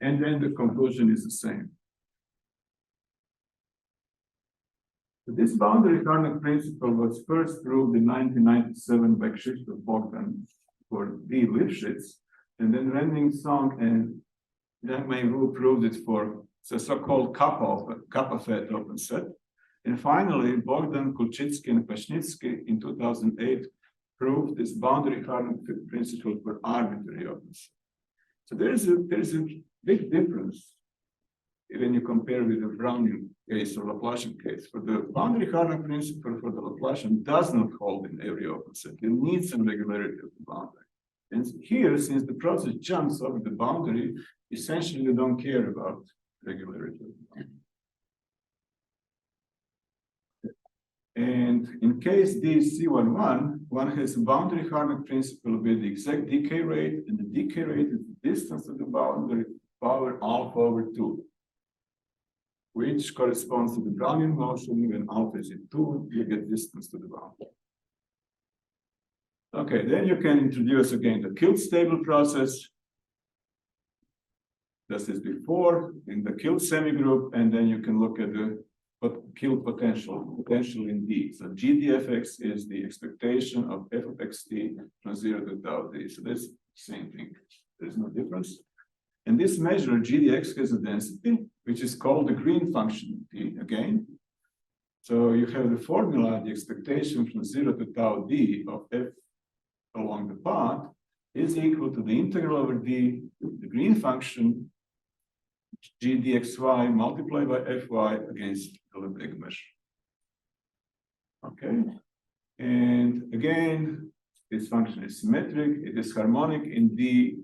And then the conclusion is the same. So this boundary harmonic principle was first proved in 1997 by Krzysztof Bogdan for D. Lifshitz, and then Renning Song and Yang Mei Wu proved it for the so-called kappa fat open set. And finally, Bogdan, Kulczycki, and Kwasniewski in 2008 proved this boundary harmonic principle for arbitrary open set. So there's a big difference when you compare with the Brownian case or Laplacian case. For the boundary harmonic principle for the Laplacian does not hold in every open set. You need some regularity of the boundary. And here, since the process jumps over the boundary, essentially you don't care about regularity of the boundary. And in case D is C11, one has a boundary harmonic principle with the exact decay rate, and the decay rate is the distance of the boundary power alpha over 2, which corresponds to the Brownian motion. When alpha is in 2, you get distance to the boundary. Okay, then you can introduce again the Kilt stable process. This is before in the Kilt semigroup, and then you can look at the Kilt potential in D. So GDFX is the expectation of f of xt from 0 to tau d. So that's the same thing. There's no difference. And this measure GDX has a density, which is called the green function D again. So you have the formula, the expectation from 0 to tau d of f along the path is equal to the integral over d, the green function, g dxy multiplied by fy against the Lebesgue measure. Okay, and again, this function is symmetric. It is harmonic in D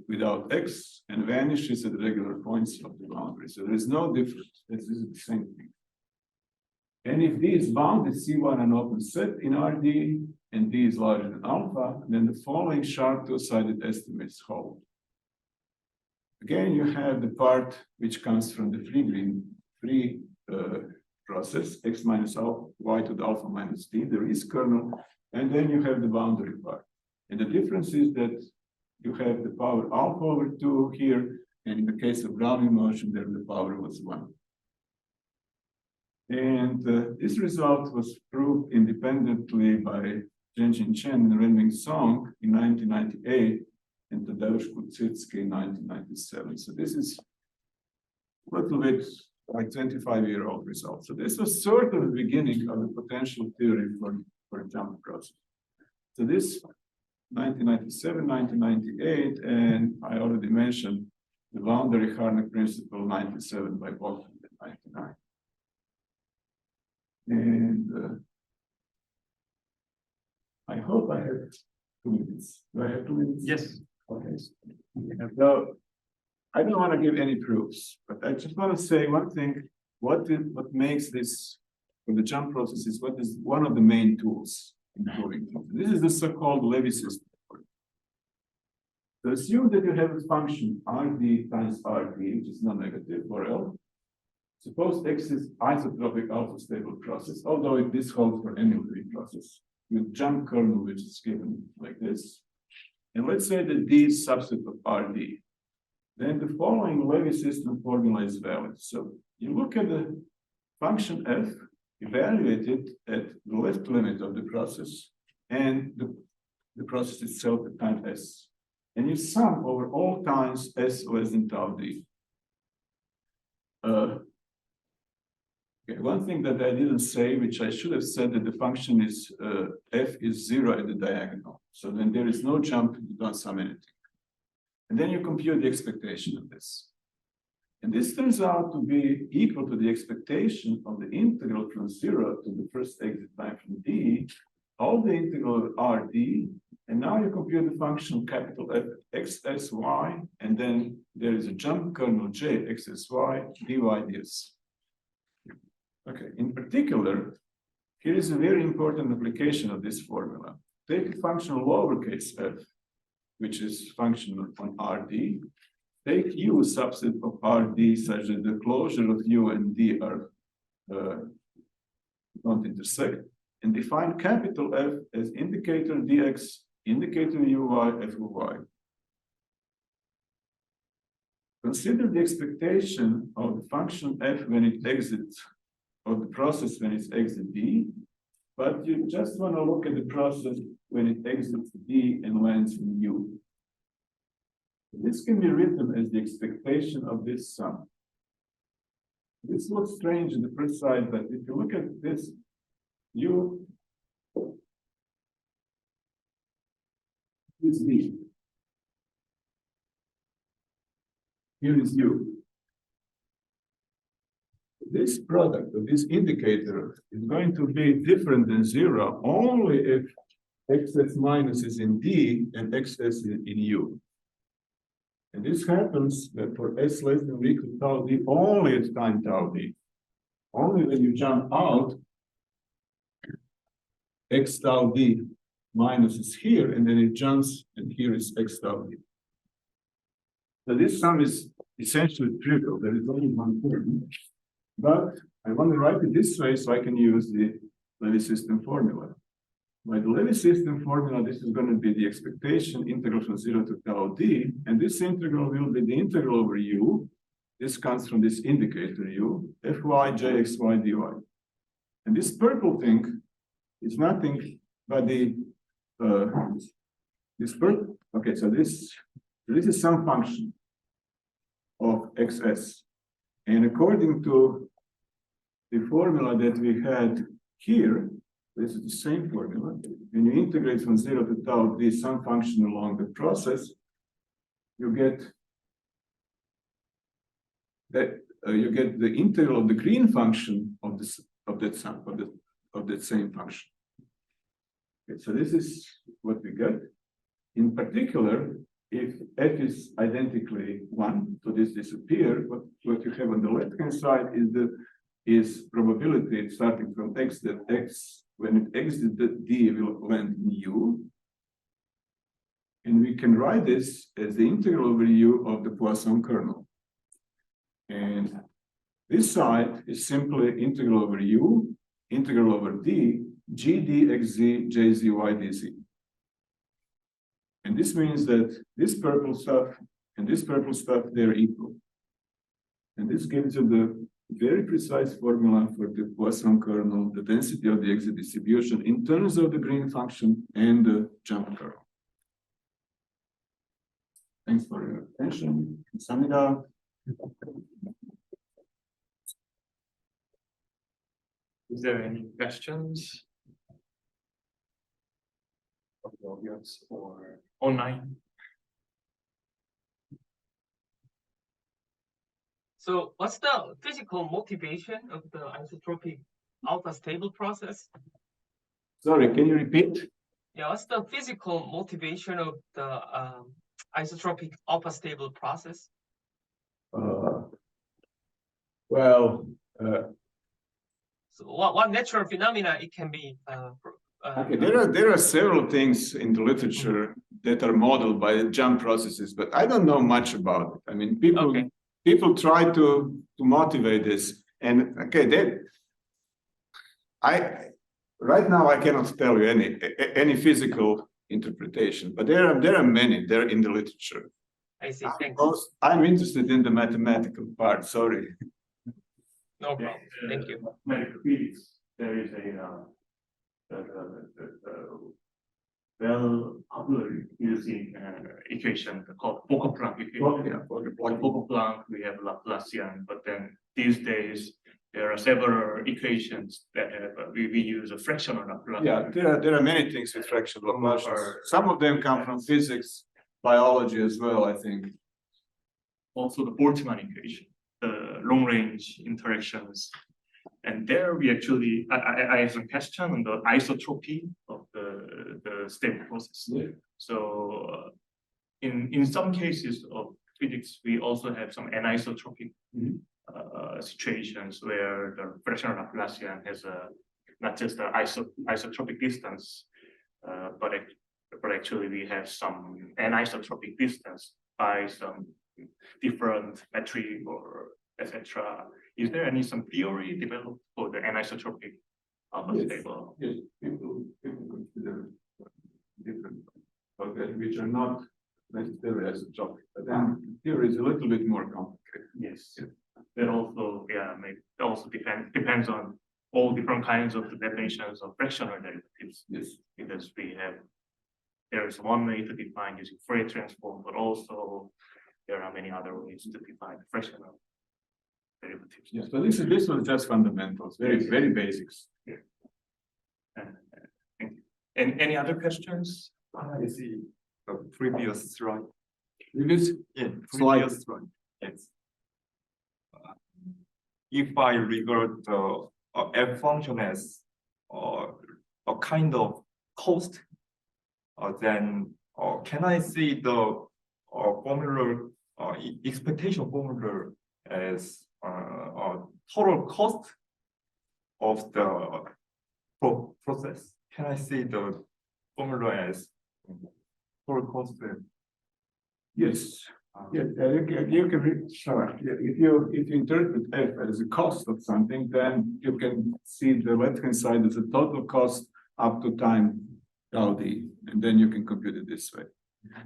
without x and vanishes at regular points of the boundary. So there is no difference. This is the same thing. And if D is bounded C1 an open set in RD and D is larger than alpha, then the following sharp two-sided estimates hold. Again, you have the part which comes from the free process, x minus alpha, y to the alpha minus d, there is kernel, and then you have the boundary part. And the difference is that you have the power alpha over 2 here, and in the case of Brownian motion, there the power was 1. And this result was proved independently by Zhenjin Chen and Renming Song in 1998 and Tadeusz Kulczycki in 1997. So this is a little bit like 25-year-old result. So this was sort of the beginning of the potential theory for a jump process. So this 1997, 1998, and I already mentioned the boundary harmonic principle 97 by Poisson in 99. And I hope I have 2 minutes. Do I have 2 minutes? Yes. Okay. So I don't want to give any proofs, but I just want to say one thing. What makes this for the jump process is what is one of the main tools in proving things. This is the so-called Levy system. So assume that you have a function Rd times Rd, which is non-negative for L. Suppose X is isotropic alpha stable process, although this holds for any Levy process with jump kernel, which is given like this. And let's say that D is subset of Rd. Then the following Levy system formula is valid. So you look at the function f, evaluate it at the left limit of the process and the process itself at time s. And you sum over all times s less than tau d. Okay, one thing that I didn't say, which I should have said, that the function is f is 0 at the diagonal. So then there is no jump, you don't sum anything. And then you compute the expectation of this. And this turns out to be equal to the expectation of the integral from 0 to the first exit time from D, all the integral of Rd, and now you compute the function capital F x s y, and then there is a jump kernel j x s y dy ds. Okay, in particular, here is a very important application of this formula. Take a function lowercase f, which is function on Rd. Take U subset of Rd such that the closure of U and D are don't intersect, and define capital F as indicator dx, indicator uy, f of y. Consider the expectation of the function f when it exits, or the process when it exits D, but you just want to look at the process when it exits D and lands in U. This can be written as the expectation of this sum. This looks strange at the first sight, but if you look at this, U is D. Here is U. This product of this indicator is going to be different than zero only if xs minus is in D and xs is in U. And this happens that for s less than or equal to tau d only at time tau d. Only when you jump out, x tau d minus is here, and then it jumps, and here is x tau d. So this sum is essentially trivial. There is only one term. But I want to write it this way so I can use the Levy system formula. By the Levy system formula, this is going to be the expectation integral from 0 to tau d, and this integral will be the integral over u. This comes from this indicator u, fy jxy dy. And this purple thing is nothing but the okay, so this is some function of xs. And according to the formula that we had here, this is the same formula. When you integrate from 0 to tau d some function along the process, you get that you get the integral of the green function of this of that same function. Okay, so this is what we get. In particular, if f is identically 1, so this disappears. What you have on the left-hand side is probability starting from x that x, when it exits the d, will land in u. And we can write this as the integral over u of the Poisson kernel. And this side is simply integral over u, integral over d, g dxz, jzy dz. And this means that this purple stuff and this purple stuff, they're equal. And this gives you the very precise formula for the Poisson kernel, the density of the exit distribution in terms of the green function and the jump kernel. Thanks for your attention. Sum it up. Is there any questions from the audience or online? So what's the physical motivation of the isotropic alpha stable process? Sorry, can you repeat? Yeah, what's the physical motivation of the isotropic alpha stable process? So what natural phenomena it can be? Okay, there are several things in the literature that are modeled by jump processes, but I don't know much about it. I mean, people try to motivate this, and okay, right now I cannot tell you any physical interpretation, but there are many. They're in the literature. I see. Thanks. I'm interested in the mathematical part. Sorry. No problem. Thank you. Mathematical physics. There is a well-popular using equation called Fokker-Planck equation. For Fokker-Planck, we have Laplacian, but then these days there are several equations that we use a fractional Laplacian. Yeah, there are many things with fractional Laplacians. Some of them come from physics, biology as well, I think. Also the Boltzmann equation, the long-range interactions. And there we actually, I have some question on the isotropy of the stable process. Yeah. So in some cases of physics, we also have some anisotropic situations where the fractional Laplacian has not just the isotropic distance, but actually we have some anisotropic distance by some different metric or etc. Is there some theory developed for the anisotropic stable? Yes, people consider different which are not necessarily isotropic, but then the theory is a little bit more complicated. Yes. That also, maybe it also depends on all different kinds of the definitions of fractional derivatives. Yes. Because there's one way to define using Fourier transform, but also there are many other ways to define fractional derivatives. Yes, but this was just fundamentals, very basics. Yeah. Thank you. And any other questions? I see the previous slide. Previous Yeah, slide. previous slide. Yes. If I regard the f function as a kind of cost, then can I see the formula, expectation formula as total cost of the process? Can I see the formula as total cost? Yes. Yes, you can read. Sorry. If you interpret f as a cost of something, then you can see the left-hand side as a total cost up to time tau d, and then you can compute it this way.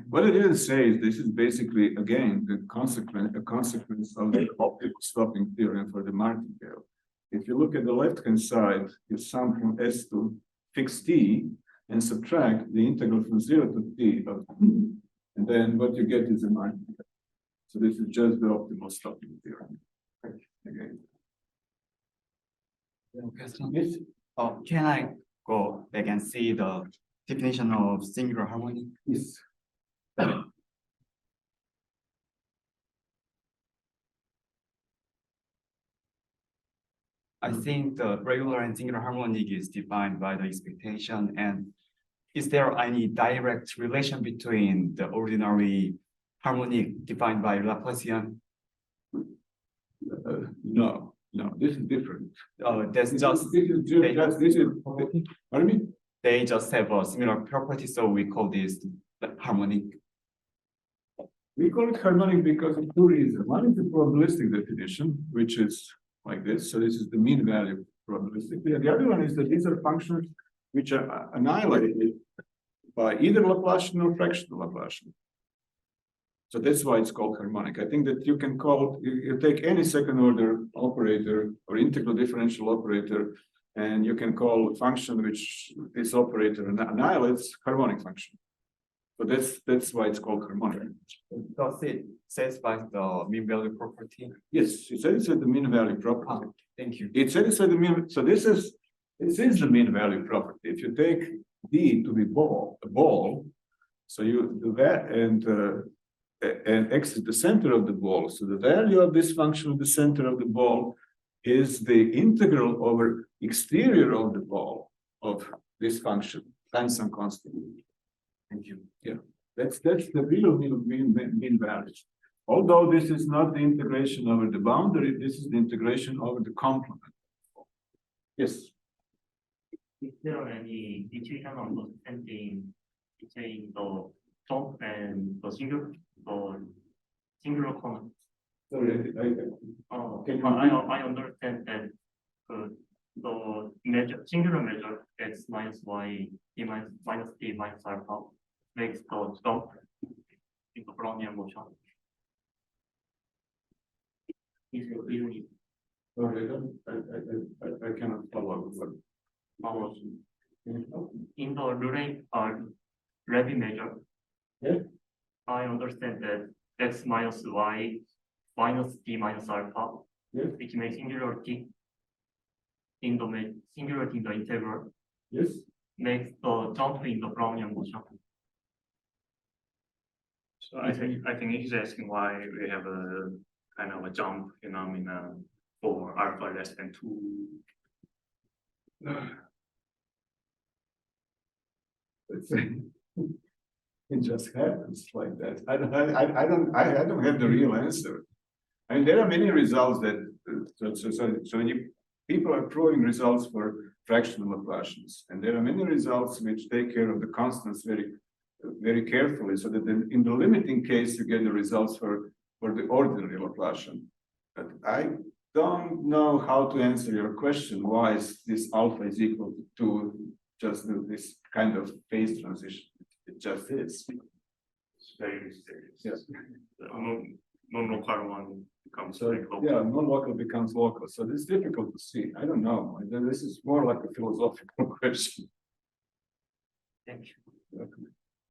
What it didn't say is this is basically again a consequence of the optical stopping theorem for the martingale. If you look at the left-hand side, you sum from s to fixed t and subtract the integral from 0 to t of and then what you get is a martingale. So this is just the optimal stopping theorem. Again. Yes. Can I go back and see the definition of singular harmonic? Yes. I think the regular and singular harmonic is defined by the expectation. And is there any direct relation between the ordinary harmonic defined by Laplacian? No, this is different. That's just This is pardon me? they just have a similar property, so we call this the harmonic. We call it harmonic because of two reasons. One is the probabilistic definition, which is like this. So this is the mean value probabilistic. The other one is that these are functions which are annihilated by either Laplacian or fractional Laplacian. So that's why it's called harmonic. I think that you can call, you take any second order operator or integral differential operator, and you can call a function which this operator annihilates harmonic function. So that's why it's called harmonic. Does it satisfy the mean value property? Yes, it says the mean value property. Thank you. It satisfies the mean. So this is the mean value property. If you take D to be a ball, so you do that, and X is the center of the ball. So the value of this function at the center of the ball is the integral over exterior of the ball of this function times some constant. Thank you. Yeah, that's the real mean value. Although this is not the integration over the boundary, this is the integration over the complement. Yes. Is there any intuition understanding between the jump and the singular comment? Sorry, I understand that the singular measure x minus y d minus d minus alpha makes the jump in the Brownian motion. Sorry, I cannot follow. In the Levy measure, Yeah. I understand that x minus y minus d minus alpha, Yeah. which makes singularity in the integral, Yes. makes the jump in the Brownian motion. So I think he's asking why we have a kind of a jump phenomena for alpha less than 2. It just happens like that. I don't have the real answer. I mean, there are many results that so when people are proving results for fractional Laplacians, and there are many results which take care of the constants very very carefully so that in the limiting case, you get the results for the ordinary Laplacian. But I don't know how to answer your question. Why is this alpha is equal to just this kind of phase transition? It just is. It's very mysterious. Yes. Non-local one becomes So like local. yeah, non-local becomes local. So it's difficult to see. I don't know. This is more like a philosophical question. Thank you. Okay.